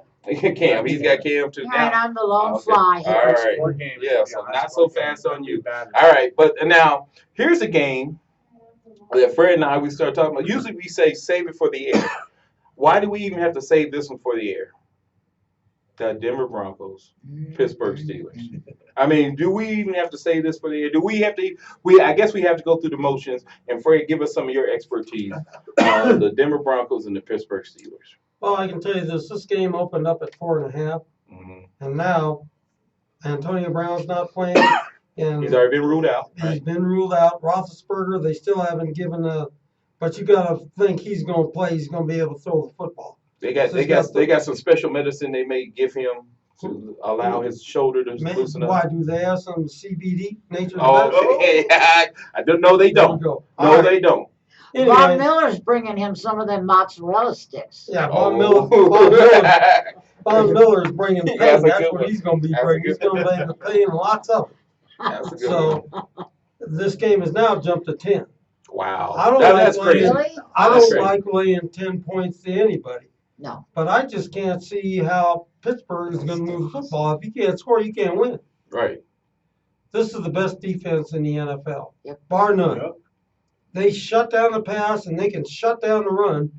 Speaker 3: Cam, he's got Cam too.
Speaker 2: All right,
Speaker 3: Now,
Speaker 2: I'm the lone
Speaker 3: Okay.
Speaker 2: fly
Speaker 3: all
Speaker 2: here.
Speaker 3: right.
Speaker 5: Four games.
Speaker 3: Yeah, so
Speaker 5: Yeah,
Speaker 3: not so
Speaker 5: four
Speaker 3: fast
Speaker 5: games.
Speaker 3: on you.
Speaker 5: Bad.
Speaker 3: All right, but now here's a game that Fred and I we start talking about. Usually we say save it for the air. Why do we even have to save this one for the air? The Denver Broncos, Pittsburgh Steelers. I mean, do we even have to say this for the air? Do we have to? I guess we have to go through the motions. And Fred, give us some of your expertise on the Denver Broncos and the Pittsburgh Steelers.
Speaker 4: Well, I can tell you this. This game opened up at 4.5,
Speaker 3: Mhm.
Speaker 4: and now Antonio Brown's not playing, and
Speaker 3: He's already been ruled out.
Speaker 4: he's been ruled out. Roethlisberger, they still haven't given but you got to think he's going to play. He's going to be able to throw the football.
Speaker 3: They got some special medicine they may give him to allow his shoulder to
Speaker 4: Maybe,
Speaker 3: loosen up.
Speaker 4: why do they have some CBD nature's
Speaker 3: Oh,
Speaker 4: best?
Speaker 3: I don't know. They
Speaker 4: There we
Speaker 3: don't.
Speaker 4: go.
Speaker 3: No,
Speaker 4: All right.
Speaker 3: they don't.
Speaker 2: Von
Speaker 4: Anyway,
Speaker 2: Miller's bringing him some of them mozzarella sticks.
Speaker 4: yeah,
Speaker 3: Oh.
Speaker 4: Von Miller's bringing pain.
Speaker 3: That's a
Speaker 4: That's
Speaker 3: good
Speaker 4: what
Speaker 3: one.
Speaker 4: he's going to be
Speaker 3: That's a
Speaker 4: bringing. He's
Speaker 3: good
Speaker 4: going to be paying lots of it.
Speaker 3: That's a good
Speaker 4: So
Speaker 3: one.
Speaker 4: this game has now jumped to 10.
Speaker 3: Wow.
Speaker 4: I don't like
Speaker 3: That's crazy.
Speaker 2: Really?
Speaker 4: I
Speaker 3: That's
Speaker 4: don't
Speaker 3: crazy.
Speaker 4: like laying 10 points to anybody,
Speaker 2: No.
Speaker 4: but I just can't see how Pittsburgh is going to move football. If you can't score, you can't win.
Speaker 3: Right.
Speaker 4: This is the best defense in the NFL,
Speaker 2: Yep.
Speaker 4: bar none.
Speaker 6: Yep.
Speaker 4: They shut down the pass and they can shut down the run.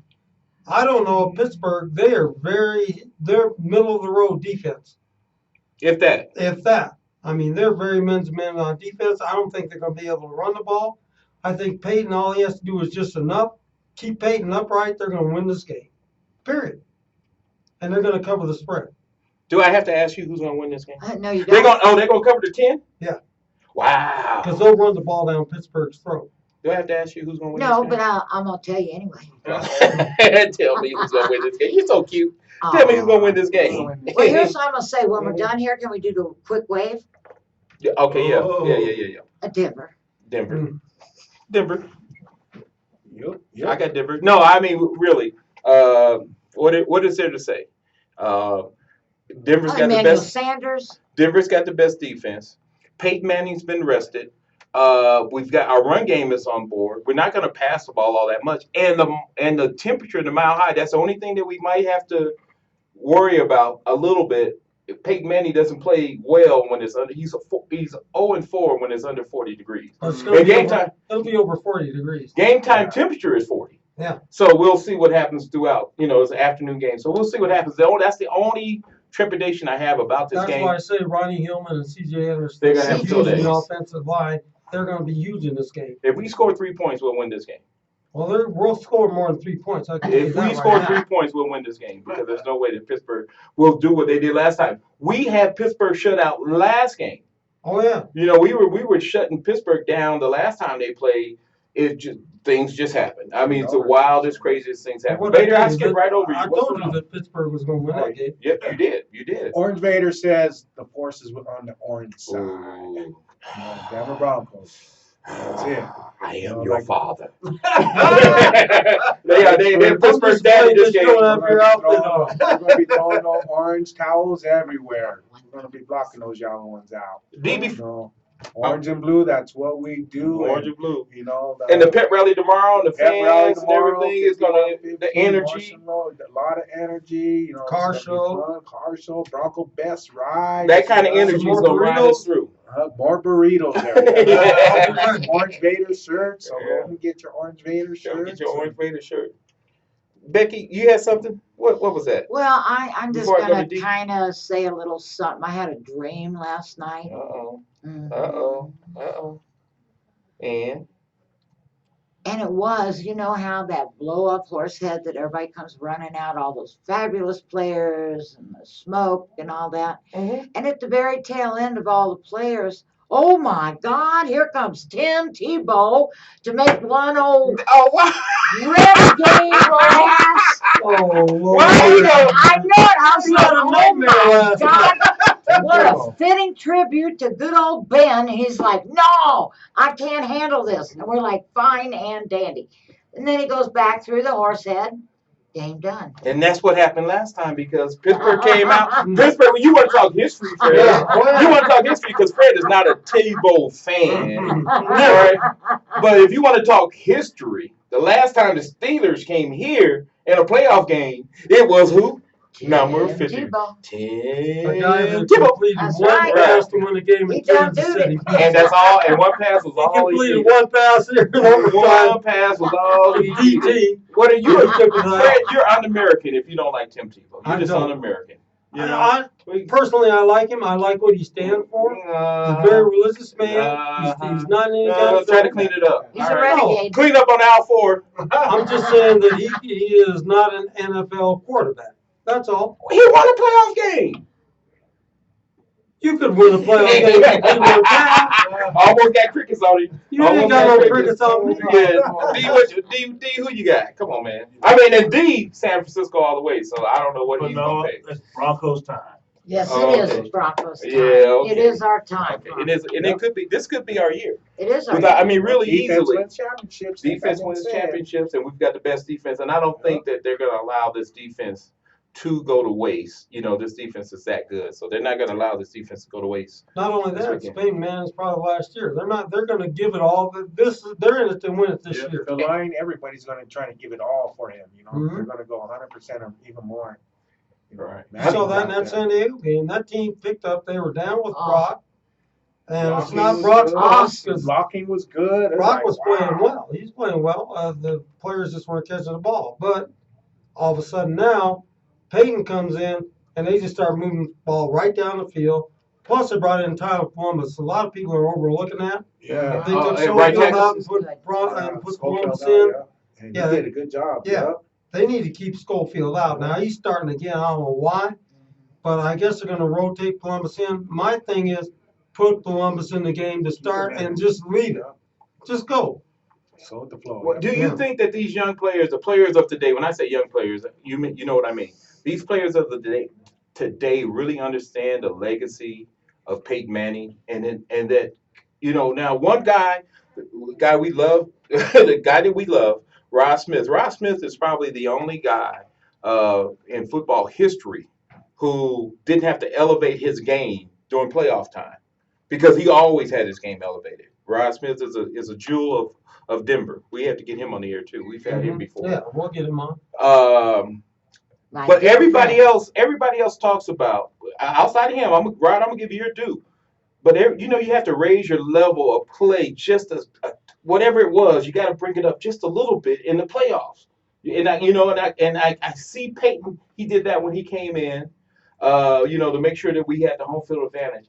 Speaker 4: I don't know if Pittsburgh, they're middle of the road defense.
Speaker 3: If that.
Speaker 4: If that. I mean, they're very men's men on defense. I don't think they're going to be able to run the ball. I think Peyton, all he has to do is just enough. Keep Peyton upright. They're going to win this game. Period. And they're going to cover the spread.
Speaker 3: Do I have to ask you who's going to win this game?
Speaker 2: No, you
Speaker 3: They're
Speaker 2: don't.
Speaker 3: going to cover the 10?
Speaker 4: Yeah.
Speaker 3: Wow.
Speaker 4: Because they'll run the ball down Pittsburgh's throat.
Speaker 3: Do I have to ask you who's going to win
Speaker 2: No,
Speaker 3: this
Speaker 2: but
Speaker 3: game?
Speaker 2: I'm going to tell you anyway.
Speaker 3: Tell me who's going to win this game. You're so cute. Tell me who's going to win this game.
Speaker 2: Well, here's what I'm going to say. When we're done here, can we do the quick wave?
Speaker 3: Yeah, okay, yeah.
Speaker 6: Oh.
Speaker 3: Yeah.
Speaker 2: A Denver.
Speaker 3: Denver.
Speaker 4: Mm.
Speaker 3: Denver.
Speaker 6: Yep.
Speaker 3: I got Denver. No, I mean, really. What is there to say? Denver's got the
Speaker 2: Emmanuel
Speaker 3: best.
Speaker 2: Sanders.
Speaker 3: Denver's got the best defense. Peyton Manning's been rested. We've got our run game is on board. We're not going to pass the ball all that much, and the temperature, the mile high. That's the only thing that we might have to worry about a little bit. If Peyton Manning doesn't play well when it's under, he's 0-4 when it's under 40 degrees.
Speaker 4: But it's gonna
Speaker 3: And
Speaker 4: be
Speaker 3: game
Speaker 4: over-
Speaker 3: time,
Speaker 4: It'll be over 40 degrees.
Speaker 3: game time temperature is 40.
Speaker 4: Yeah.
Speaker 3: So we'll see what happens throughout. It's an afternoon game, so we'll see what happens. That's the only trepidation I have about this
Speaker 4: That's
Speaker 3: game.
Speaker 4: why I say Ronnie Hillman and C.J. Anderson,
Speaker 3: They're gonna have to fill
Speaker 4: huge in
Speaker 3: that.
Speaker 4: the offensive line. They're going to be huge in this game.
Speaker 3: If we score 3 points, we'll win this game.
Speaker 4: Well, we'll score more than 3 points. I can tell you
Speaker 3: If
Speaker 4: that
Speaker 3: we
Speaker 4: right
Speaker 3: score
Speaker 4: now.
Speaker 3: 3 points, we'll win this game because there's no way that Pittsburgh will do what they did last time. We had Pittsburgh shut out last game.
Speaker 4: Oh yeah.
Speaker 3: We were shutting Pittsburgh down the last time they played. Things just happened. I mean, it's the wildest, craziest things happen.
Speaker 4: What
Speaker 3: Vader, I
Speaker 4: did is
Speaker 3: skipped
Speaker 4: that-
Speaker 3: right over you.
Speaker 4: I
Speaker 3: What's
Speaker 4: told
Speaker 3: going
Speaker 4: you
Speaker 3: on?
Speaker 4: that Pittsburgh was going to win that game.
Speaker 3: Yep, you did. You did.
Speaker 5: Orange Vader says the forces were on the orange side.
Speaker 3: Ooh.
Speaker 5: Denver Broncos. That's it.
Speaker 3: I am
Speaker 5: No,
Speaker 3: your
Speaker 5: like-
Speaker 3: father. They're Pittsburgh's
Speaker 4: just
Speaker 3: daddy
Speaker 4: playing
Speaker 3: this
Speaker 4: this
Speaker 3: game.
Speaker 4: show up your outfit on.
Speaker 5: We're going to be throwing no orange towels everywhere. We're going to be blocking those yellow ones out.
Speaker 3: DB
Speaker 5: No. Orange and blue, that's what we do.
Speaker 3: orange and blue.
Speaker 5: And
Speaker 3: And the pep rally tomorrow, and the
Speaker 5: pep rally
Speaker 3: fans and
Speaker 5: tomorrow,
Speaker 3: everything is gonna the
Speaker 5: 51-50,
Speaker 3: energy.
Speaker 5: Marshall Road, a lot of energy.
Speaker 4: Car
Speaker 5: it's gonna be
Speaker 4: show.
Speaker 5: fun. Car show, Bronco best ride.
Speaker 3: That kind of energy is
Speaker 4: more
Speaker 3: gonna ride
Speaker 4: burritos.
Speaker 3: us through.
Speaker 5: More burritos there.
Speaker 3: Yeah.
Speaker 5: Orange Vader shirt. So
Speaker 3: Yeah.
Speaker 5: go and get your Orange Vader shirt.
Speaker 3: Go get your orange Vader shirt. Becky, you had something? What was that?
Speaker 2: Well, I'm just
Speaker 3: Before I go
Speaker 2: going
Speaker 3: to
Speaker 2: to
Speaker 3: D-
Speaker 2: kind of say a little something. I had a dream last night.
Speaker 3: Uh-oh.
Speaker 2: Mhm.
Speaker 3: Uh-oh. And
Speaker 2: And it was, you know how that blow up horse head that everybody comes running out, all those fabulous players and the smoke and all that. And at the very tail end of all the players, oh my God, here comes Tim Tebow to make one old
Speaker 3: wow.
Speaker 2: renegade ass.
Speaker 4: Oh, Lord.
Speaker 3: Why you know?
Speaker 2: I know it. I was
Speaker 4: You
Speaker 2: like,
Speaker 4: had a
Speaker 2: oh
Speaker 4: nightmare
Speaker 2: my
Speaker 4: last
Speaker 2: God. What
Speaker 5: Wow.
Speaker 2: a fitting tribute to good old Ben. He's like, no, I can't handle this. And we're like, fine and dandy. And then he goes back through the horse head. Game done.
Speaker 3: And that's what happened last time because Pittsburgh came out. Pittsburgh, you want to talk history, Fred.
Speaker 4: Yeah.
Speaker 3: You want to talk history because Fred is not a Tebow fan. All right? But if you want to talk history, the last time the Steelers came here in a playoff game, it was who? Number
Speaker 2: Tim
Speaker 3: 50.
Speaker 2: Tebow.
Speaker 4: A guy
Speaker 3: Tim
Speaker 4: that
Speaker 3: Tebow.
Speaker 4: completed
Speaker 2: That's
Speaker 4: one
Speaker 2: right.
Speaker 4: pass to win the game
Speaker 2: He
Speaker 4: in
Speaker 2: done
Speaker 4: Kansas
Speaker 2: do
Speaker 4: City.
Speaker 2: it.
Speaker 3: And that's all. And one pass was
Speaker 4: He
Speaker 3: all he
Speaker 4: completed
Speaker 3: did.
Speaker 4: one pass here in overtime.
Speaker 3: One pass was all he did.
Speaker 4: DT.
Speaker 3: What are you? Fred, you're un-American if you don't like Tim Tebow. You're
Speaker 4: I
Speaker 3: just
Speaker 4: don't.
Speaker 3: un-American. You know?
Speaker 4: I, personally, I like him. I like what he stands for. He's a very religious man. He's not any kind of
Speaker 3: try to clean it up.
Speaker 2: He's
Speaker 3: All
Speaker 2: a
Speaker 3: right.
Speaker 2: renegade.
Speaker 3: Clean up on aisle 4.
Speaker 4: I'm just saying that he is not an NFL quarterback. That's all.
Speaker 3: He won a playoff game.
Speaker 4: You could win a playoff game. You could win a pass.
Speaker 3: Almost got crickets on him.
Speaker 4: You ain't got no crickets on me.
Speaker 3: Yeah. D, who you got? Come on, man. I mean, and D, San Francisco all the way. So I don't know what
Speaker 6: But
Speaker 3: he's
Speaker 6: no,
Speaker 3: gonna pay.
Speaker 6: it's Broncos time.
Speaker 2: Yes,
Speaker 3: Oh,
Speaker 2: it is
Speaker 3: okay.
Speaker 2: Broncos time.
Speaker 3: Yeah, okay.
Speaker 2: It is our time.
Speaker 3: Okay. And it could be, this could be our year.
Speaker 2: It is our
Speaker 3: Without, I
Speaker 2: time.
Speaker 3: mean, really
Speaker 5: Defense
Speaker 3: easily.
Speaker 5: wins championships.
Speaker 3: Defense
Speaker 5: like
Speaker 3: wins
Speaker 5: I said.
Speaker 3: championships, and we've got the best defense. And I don't think that they're going to allow this defense to go to waste. You know, this defense is that good, so they're not going to allow this defense to go to waste.
Speaker 4: Not only
Speaker 3: This
Speaker 4: that,
Speaker 3: weekend.
Speaker 4: Spain man is probably last year. They're going to give it all. They're in it to win it this
Speaker 5: Yeah,
Speaker 4: year.
Speaker 5: the line, everybody's going to try to give it all for him. You know,
Speaker 4: Mhm.
Speaker 5: they're going to go 100% or even more. You know,
Speaker 3: Right.
Speaker 4: You saw that in that
Speaker 5: Manning
Speaker 4: San Diego game. That team picked up. They were down with
Speaker 2: Oh.
Speaker 4: Brock, and it's
Speaker 5: Blocking
Speaker 4: not
Speaker 5: was
Speaker 4: Brock's
Speaker 5: good.
Speaker 4: fault
Speaker 2: Awesome.
Speaker 4: because
Speaker 5: Blocking was good. It's
Speaker 4: Brock
Speaker 5: like,
Speaker 4: was
Speaker 5: wow.
Speaker 4: playing well. He's playing well. The players just weren't catching the ball. But all of a sudden now, Peyton comes in and they just start moving the ball right down the field. Plus, they brought in Tyler Columbus. A lot of people are overlooking that.
Speaker 5: Yeah.
Speaker 4: They took
Speaker 3: and
Speaker 4: Schofield
Speaker 3: right tackle.
Speaker 4: out and put Columbus in.
Speaker 5: And
Speaker 4: Yeah.
Speaker 5: he did a good job.
Speaker 4: Yeah.
Speaker 5: Yep.
Speaker 4: They need to keep Schofield out. Now he's starting again. I don't know why, but I guess they're going to rotate Columbus in. My thing is put Columbus in the game to start and just leave it. Just go.
Speaker 5: So with the flow.
Speaker 3: Well,
Speaker 5: Yep.
Speaker 3: do you
Speaker 4: Yeah.
Speaker 3: think that these young players, the players of today, when I say young players, you know what I mean? These players of the day today really understand the legacy of Peyton Manning, and that, you know, now one guy, the guy we love, the guy that we love, Rod Smith. Rod Smith is probably the only guy in football history who didn't have to elevate his game during playoff time because he always had his game elevated. Rod Smith is a jewel of Denver. We have to get him on the air too. We've had him before.
Speaker 4: Yeah, we'll get him on.
Speaker 2: My
Speaker 3: But
Speaker 2: dear
Speaker 3: everybody
Speaker 2: friend.
Speaker 3: else talks about outside of him. I'm gonna give you your due. But you know, you have to raise your level of play just as whatever it was. You got to bring it up just a little bit in the playoffs. And I see Peyton. He did that when he came in. You know, to make sure that we had the home field advantage.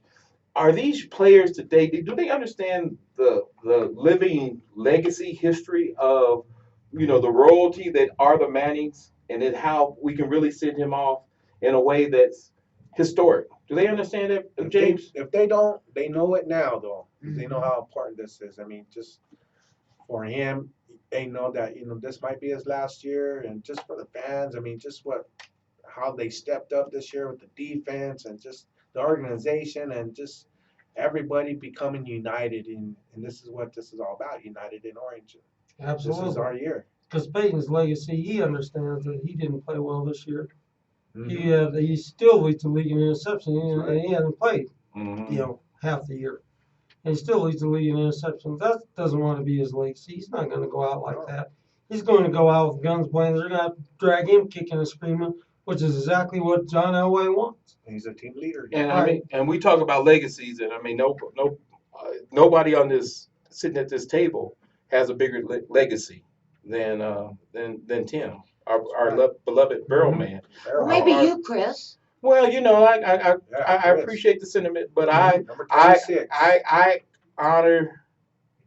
Speaker 3: Are these players today? Do they understand the living legacy history of, you know, the royalty that are the Mannings, and then how we can really send him off in a way that's historic? Do they understand that, James?
Speaker 5: If they don't, they know it now though. They know how important this is. I mean, just for him, they know that, you know, this might be his last year, and just for the fans, I mean, just how they stepped up this year with the defense and just the organization and just everybody becoming united, and this is what this is all about, united in orange. This is
Speaker 4: Absolutely.
Speaker 5: our year.
Speaker 4: Because Peyton's legacy, he understands that he didn't play well this year.
Speaker 5: Mhm.
Speaker 4: He still leads the league in interception, and he hasn't played,
Speaker 3: Mhm.
Speaker 4: you know, half the year. And he still leads the league in interceptions. That doesn't want to be his legacy. He's not going to go out like that. He's going to go out with guns blazing. They're going to drag him kicking and screaming, which is exactly what John Elway wants.
Speaker 5: He's a team leader.
Speaker 3: And I mean, and we talk about legacies, and I mean, nobody on this sitting at this table has a bigger legacy than Tim, our beloved Barrel Man.
Speaker 2: Well, maybe you, Chris.
Speaker 3: Well, you know, I
Speaker 5: Chris.
Speaker 3: appreciate the sentiment, but
Speaker 5: Number
Speaker 3: I
Speaker 5: 26.
Speaker 3: honor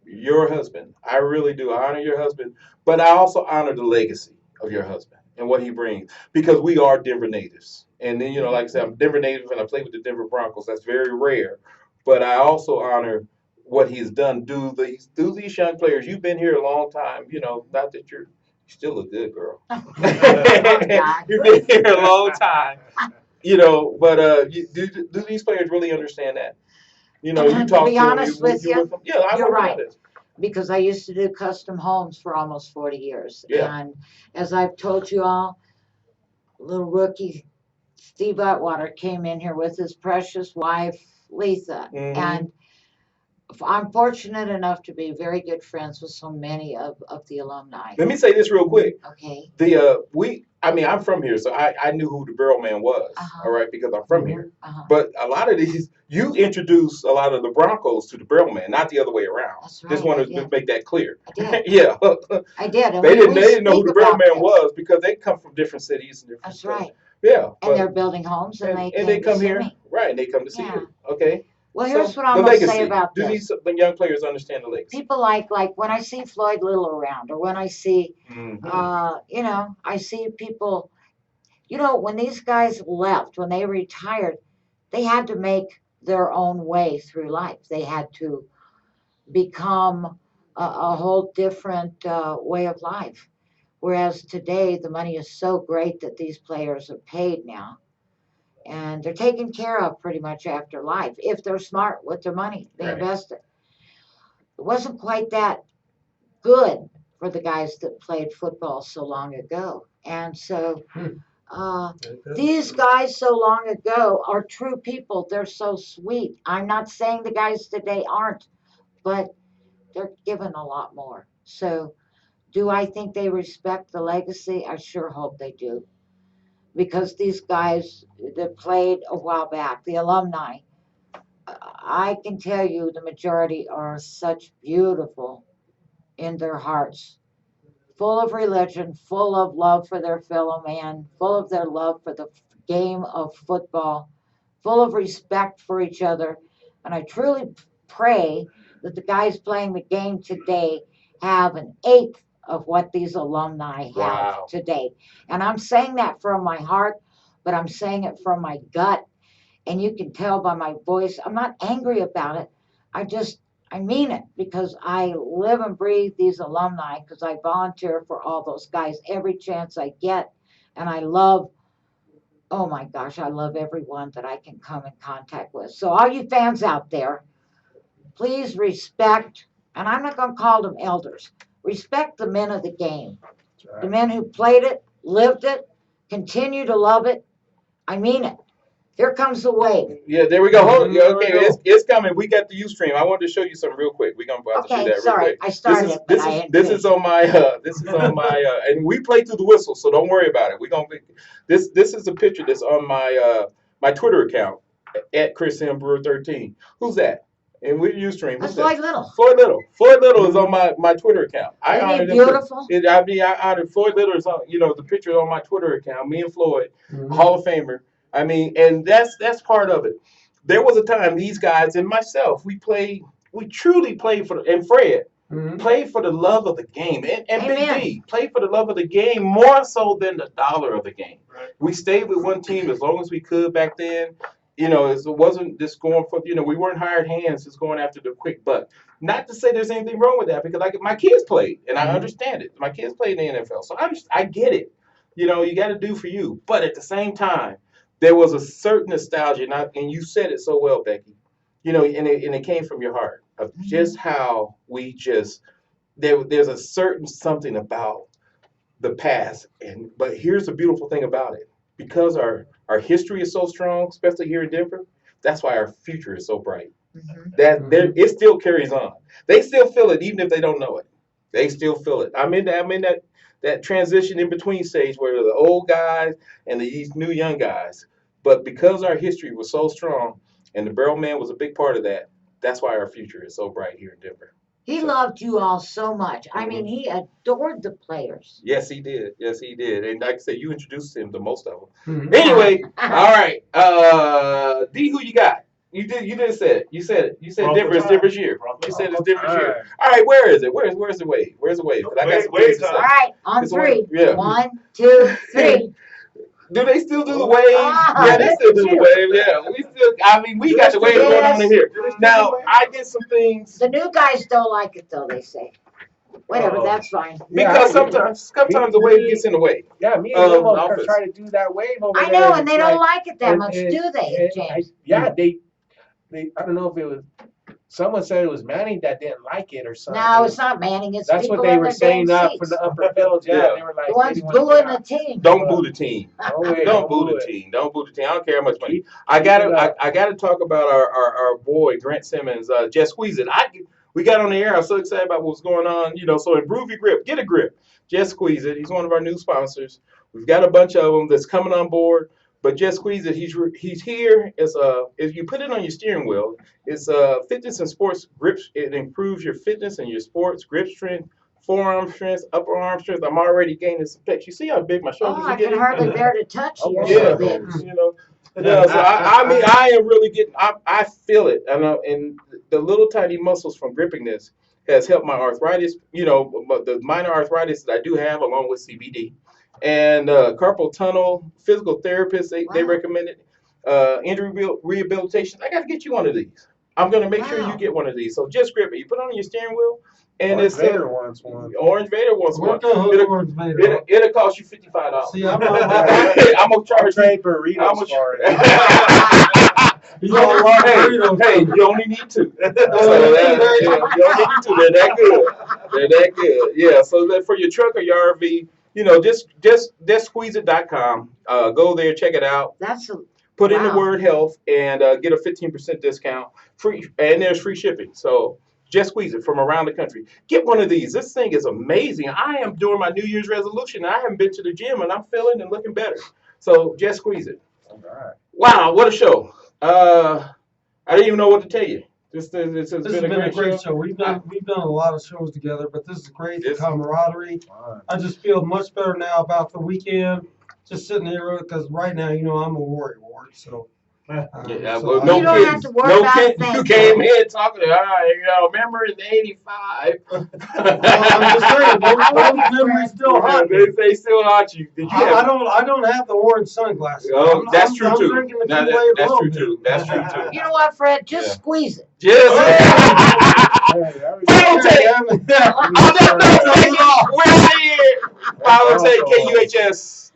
Speaker 3: your husband. I really do. I honor your husband, but I also honor the legacy of your husband and what he brings, because we are Denver natives. And then, you know, like I said, I'm Denver native and I play with the Denver Broncos. That's very rare. But I also honor what he's done through these young players. You've been here a long time. You know, not that you still look good, girl. You've been here a long time. You know, but do these players really understand that? You know, you talk
Speaker 2: To be honest with you,
Speaker 3: them. Yeah, I
Speaker 2: you're
Speaker 3: want to
Speaker 2: right.
Speaker 3: know this.
Speaker 2: Because I used to do custom homes for almost 40 years.
Speaker 3: Yeah.
Speaker 2: And as I've told you all, little rookie Steve Atwater came in here with his precious wife, Lisa.
Speaker 3: Mhm.
Speaker 2: And I'm fortunate enough to be very good friends with so many of the alumni.
Speaker 3: Let me say this real quick.
Speaker 2: Okay.
Speaker 3: I'm from here, so I knew who the Barrel Man was.
Speaker 2: Uh-huh.
Speaker 3: All right, because I'm from here.
Speaker 2: Uh-huh.
Speaker 3: But a lot of these, you introduced a lot of the Broncos to the Barrel Man, not the other way around.
Speaker 2: That's right.
Speaker 3: Just wanted to make that clear.
Speaker 2: I did.
Speaker 3: Yeah.
Speaker 2: I did. And
Speaker 3: They
Speaker 2: we
Speaker 3: didn't know who the
Speaker 2: speak
Speaker 3: Barrel
Speaker 2: about
Speaker 3: Man
Speaker 2: this.
Speaker 3: was because they come from different cities and different.
Speaker 2: That's
Speaker 3: stuff.
Speaker 2: right.
Speaker 3: Yeah.
Speaker 2: And they're building homes, and they
Speaker 3: they
Speaker 2: came
Speaker 3: come
Speaker 2: to see
Speaker 3: here,
Speaker 2: me.
Speaker 3: right? And they come to see
Speaker 2: Yeah.
Speaker 3: you. Okay.
Speaker 2: Well, here's
Speaker 3: So,
Speaker 2: what I'm
Speaker 3: the
Speaker 2: going to
Speaker 3: legacy.
Speaker 2: say about
Speaker 3: Do
Speaker 2: this.
Speaker 3: the young players understand the legacy?
Speaker 2: People like when I see Floyd Little around, or when I see,
Speaker 3: Mhm.
Speaker 2: you know, I see people, you know, when these guys left, when they retired, they had to make their own way through life. They had to become a whole different way of life. Whereas today, the money is so great that these players are paid now. and they're taken care of pretty much after life if they're smart with their money. They
Speaker 3: Right.
Speaker 2: invest it. It wasn't quite that good for the guys that played football so long ago. And so these guys so long ago are true people. They're so sweet. I'm not saying the guys today aren't, but they're given a lot more. So do I think they respect the legacy? I sure hope they do. Because these guys that played a while back, the alumni, I can tell you the majority are such beautiful in their hearts, full of religion, full of love for their fellow man, full of their love for the game of football, full of respect for each other. And I truly pray that the guys playing the game today have an eighth of what these alumni have
Speaker 3: Wow.
Speaker 2: today. And I'm saying that from my heart, but I'm saying it from my gut. And you can tell by my voice, I'm not angry about it. I mean it because I live and breathe these alumni because I volunteer for all those guys every chance I get. And I love, oh my gosh, I love everyone that I can come in contact with. So, all you fans out there, please respect, and I'm not going to call them elders, respect the men of the game, the men who played it, lived it, continue to love it. I mean it. Here comes the wave.
Speaker 3: Yeah, there we go. Hold, yeah, okay,
Speaker 4: There we go.
Speaker 3: it's coming. We got the Ustream. I wanted to show you something real quick. We're gonna have to do
Speaker 2: Okay,
Speaker 3: that real
Speaker 2: sorry,
Speaker 3: quick.
Speaker 2: I started it, but I
Speaker 3: This
Speaker 2: didn't
Speaker 3: is on my and we play through the whistle, so don't worry about it. We're gonna this is a picture that's on my Twitter account at Chris M Brewer 13. Who's that? And with Ustream.
Speaker 2: That's
Speaker 3: Who's that?
Speaker 2: Floyd Little.
Speaker 3: Floyd Little. Floyd Little is on my Twitter account. I
Speaker 2: Isn't he
Speaker 3: honored him.
Speaker 2: beautiful?
Speaker 3: I honored Floyd Little is on, the picture on my Twitter account. Me and Floyd, Hall of Famer. I mean, and that's part of it. There was a time these guys and myself, we truly played and Fred played for the love of the game. And Big
Speaker 2: Amen.
Speaker 3: D played for the love of the game more so than the dollar of the game.
Speaker 6: Right.
Speaker 3: We stayed with one team as long as we could back then. It wasn't just going for, we weren't hired hands just going after the quick buck. Not to say there's anything wrong with that because my kids played and I understand it. My kids played in the NFL. So I get it. You got to do for you. But at the same time, there was a certain nostalgia, and you said it so well, Becky. And it came from your heart of just how there's a certain something about the past. But here's the beautiful thing about it. Because our history is so strong, especially here in Denver, that's why our future is so bright. It still carries on. They still feel it, even if they don't know it. They still feel it. I'm in that transition in between stage where the old guys and these new young guys. But because our history was so strong and the Barrel Man was a big part of that, that's why our future is so bright here in Denver.
Speaker 2: He loved you all so much. I mean, he adored the players.
Speaker 3: Yes, he did. Yes, he did. And like I said, you introduced him to most of them.
Speaker 4: Mhm.
Speaker 3: Anyway, all right. D, who you got? You did say it. You said it. You said Denver is Denver's year. You said it's Denver's year. All right, where is it? Where's the wave? Where's the wave? 'Cause I got some things to
Speaker 2: All
Speaker 3: say.
Speaker 2: right, on
Speaker 3: It's
Speaker 2: three.
Speaker 3: yeah.
Speaker 2: 1, 2, 3.
Speaker 3: Do they still do the wave?
Speaker 2: Ah,
Speaker 3: Yeah, they
Speaker 2: look
Speaker 3: still
Speaker 2: at
Speaker 3: do the
Speaker 2: you.
Speaker 3: wave. Yeah, we got the wave going on in here. Now, I did some things
Speaker 2: The new guys don't like it, though, they say. Whatever, that's fine.
Speaker 3: because sometimes the wave gets in the way.
Speaker 5: Yeah, me and Limo
Speaker 3: office.
Speaker 5: try to do that wave over
Speaker 2: I
Speaker 5: there.
Speaker 2: know,
Speaker 5: and
Speaker 2: and they
Speaker 5: it's
Speaker 2: don't
Speaker 5: like-
Speaker 2: like it that
Speaker 5: and-
Speaker 2: much,
Speaker 5: and-
Speaker 2: do they, James?
Speaker 5: they I don't know if it was, someone said it was Manning that didn't like it or something.
Speaker 2: No, it's not Manning, it's
Speaker 5: That's
Speaker 2: people
Speaker 5: what they
Speaker 2: in
Speaker 5: were
Speaker 2: the
Speaker 5: saying
Speaker 2: damn
Speaker 5: up
Speaker 2: seats.
Speaker 5: from the upper field. Yeah,
Speaker 3: Yeah.
Speaker 5: they were like,
Speaker 2: The ones
Speaker 5: they didn't want
Speaker 2: booing
Speaker 5: to
Speaker 2: the team.
Speaker 3: Don't boo the team.
Speaker 5: No way,
Speaker 3: Don't boo the
Speaker 5: it.
Speaker 3: team. Don't boo the team. I don't care how much money.
Speaker 5: Keep-
Speaker 3: I
Speaker 5: keep it
Speaker 3: gotta
Speaker 5: up.
Speaker 3: I gotta talk about our boy Grant Simmons. Just squeeze it. We got on the air. I was so excited about what's going on. So improve your grip. Get a grip. Just squeeze it. He's one of our new sponsors. We've got a bunch of them that's coming on board. But just squeeze it. He's here. If you put it on your steering wheel, it's fitness and sports grips. It improves your fitness and your sports grip strength, forearm strength, upper arm strength. I'm already gaining some pecs. You see how big my shoulders
Speaker 2: Oh,
Speaker 3: are
Speaker 2: I can
Speaker 3: getting?
Speaker 2: hardly bear to touch you.
Speaker 5: Oh,
Speaker 2: You're
Speaker 3: Yeah,
Speaker 2: so big.
Speaker 3: So I am really getting. I feel it. And the little tiny muscles from gripping this has helped my arthritis. But the minor arthritis that I do have, along with CBD, and carpal tunnel. Physical therapists they
Speaker 2: Wow.
Speaker 3: recommend it. Injury rehabilitation. I got to get you one of these. I'm gonna make sure
Speaker 2: Wow.
Speaker 3: you get one of these. So just grip it. You put it on your steering wheel, and
Speaker 5: Orange
Speaker 3: it's
Speaker 5: Vader wants one.
Speaker 3: Orange Vader wants
Speaker 4: We're
Speaker 3: one.
Speaker 4: gonna hook
Speaker 3: It'll,
Speaker 4: Orange Vader up.
Speaker 3: it'll cost you $55.
Speaker 4: See, I'm not.
Speaker 3: I'm gonna
Speaker 5: I'll
Speaker 3: charge you.
Speaker 5: trade burritos
Speaker 3: How much?
Speaker 5: for it.
Speaker 4: He's gonna love burritos.
Speaker 3: Hey, you only need two. So that, you only need two. They're that good. They're that good. Yeah. So that for your truck or your RV, just squeeze.com. Go there, check it out.
Speaker 2: That's
Speaker 3: Put in the
Speaker 2: Wow.
Speaker 3: word health and get a 15% discount. Free, and there's free shipping. So just squeeze it from around the country. Get one of these. This thing is amazing. I am doing my New Year's resolution. I haven't been to the gym and I'm feeling and looking better. So just squeeze it.
Speaker 5: All right.
Speaker 3: Wow, what a show. I didn't even know what to tell you. This has
Speaker 4: This has
Speaker 3: been a great show.
Speaker 4: We've done a lot of shows together, but this is great. The
Speaker 3: This-
Speaker 4: camaraderie.
Speaker 5: Fine.
Speaker 4: I just feel much better now about the weekend. Just sitting here because right now, I'm a worry ward. So.
Speaker 3: Yeah,
Speaker 4: so
Speaker 3: well,
Speaker 4: I-
Speaker 3: no
Speaker 2: You don't
Speaker 3: kidding.
Speaker 2: have to worry
Speaker 3: No
Speaker 2: about
Speaker 3: kidding.
Speaker 2: things.
Speaker 3: You came in talking, remember in '85.
Speaker 4: Well, I'm just saying, those memories still haunt me.
Speaker 3: They still haunt you. Did you
Speaker 4: I
Speaker 3: have?
Speaker 4: don't have the orange sunglasses.
Speaker 3: Oh, that's true
Speaker 4: I'm
Speaker 3: too.
Speaker 4: drinking the
Speaker 3: No,
Speaker 4: Kool-Aid a
Speaker 3: that's
Speaker 4: little
Speaker 3: true
Speaker 4: bit.
Speaker 3: too. That's true too.
Speaker 2: You know what, Fred? Just
Speaker 3: Yeah.
Speaker 2: squeeze it.
Speaker 3: Yes.
Speaker 5: Hey, there we go.
Speaker 3: Final take.
Speaker 4: Yeah, man.
Speaker 3: Oh, no, Becky, we're out of here. Final take. KUHS.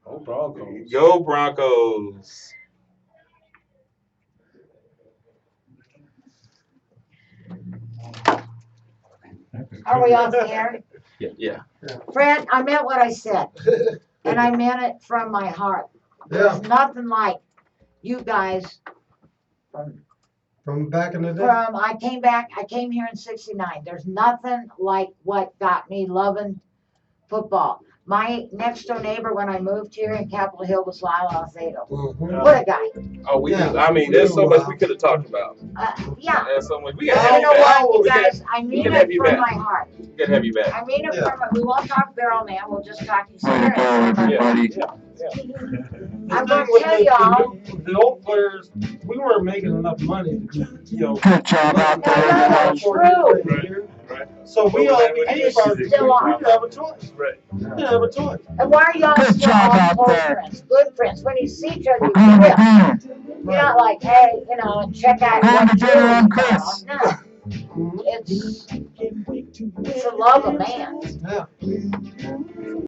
Speaker 5: Oh, Broncos.
Speaker 3: Go Broncos.
Speaker 2: Are we off the air?
Speaker 3: Yeah.
Speaker 2: Fred, I meant what I said. And I meant it from my heart. There's nothing like you guys
Speaker 4: From back in the day.
Speaker 2: I came here in '69. There's nothing like what got me loving football. My next door neighbor when I moved here in Capitol Hill was Lyle Alzado.
Speaker 4: Mhm.
Speaker 2: What a guy.
Speaker 3: Oh, we.
Speaker 4: Yeah.
Speaker 3: I mean, there's so much we could have talked about.
Speaker 2: Yeah.
Speaker 3: There's so much. We
Speaker 2: And
Speaker 3: gotta have
Speaker 2: you know
Speaker 3: you back.
Speaker 2: what, you
Speaker 3: We gotta-
Speaker 2: guys, I
Speaker 3: we
Speaker 2: mean
Speaker 3: can have
Speaker 2: it
Speaker 3: you
Speaker 2: from
Speaker 3: back.
Speaker 2: my heart.
Speaker 3: we gotta have you back.
Speaker 2: I mean it
Speaker 4: Yeah.
Speaker 2: from, we won't talk barrel man, we'll just talk
Speaker 3: Yeah.
Speaker 2: experience.
Speaker 4: The
Speaker 2: I'm
Speaker 4: thing
Speaker 2: gonna
Speaker 4: with
Speaker 2: tell y'all.
Speaker 4: the old players, we weren't making enough money to be,
Speaker 1: Good job out there.
Speaker 2: That's true.
Speaker 6: Right.
Speaker 4: So we all
Speaker 2: And
Speaker 4: became
Speaker 2: it's
Speaker 4: our,
Speaker 2: still
Speaker 4: we
Speaker 2: on.
Speaker 4: didn't have a choice.
Speaker 6: Right.
Speaker 4: We didn't have a choice.
Speaker 2: And why are y'all
Speaker 1: Good
Speaker 2: still
Speaker 1: job
Speaker 2: all
Speaker 1: out
Speaker 2: close
Speaker 1: there.
Speaker 2: friends, good friends? When you see each other,
Speaker 1: We're
Speaker 2: you
Speaker 1: going to
Speaker 2: quit.
Speaker 1: dinner.
Speaker 2: You're not like, hey, check out
Speaker 1: Going
Speaker 2: what
Speaker 1: to
Speaker 2: you're
Speaker 1: dinner on
Speaker 2: doing now.
Speaker 1: Chris.
Speaker 2: No,
Speaker 4: Mhm.
Speaker 2: it's the love of man.
Speaker 4: Yeah.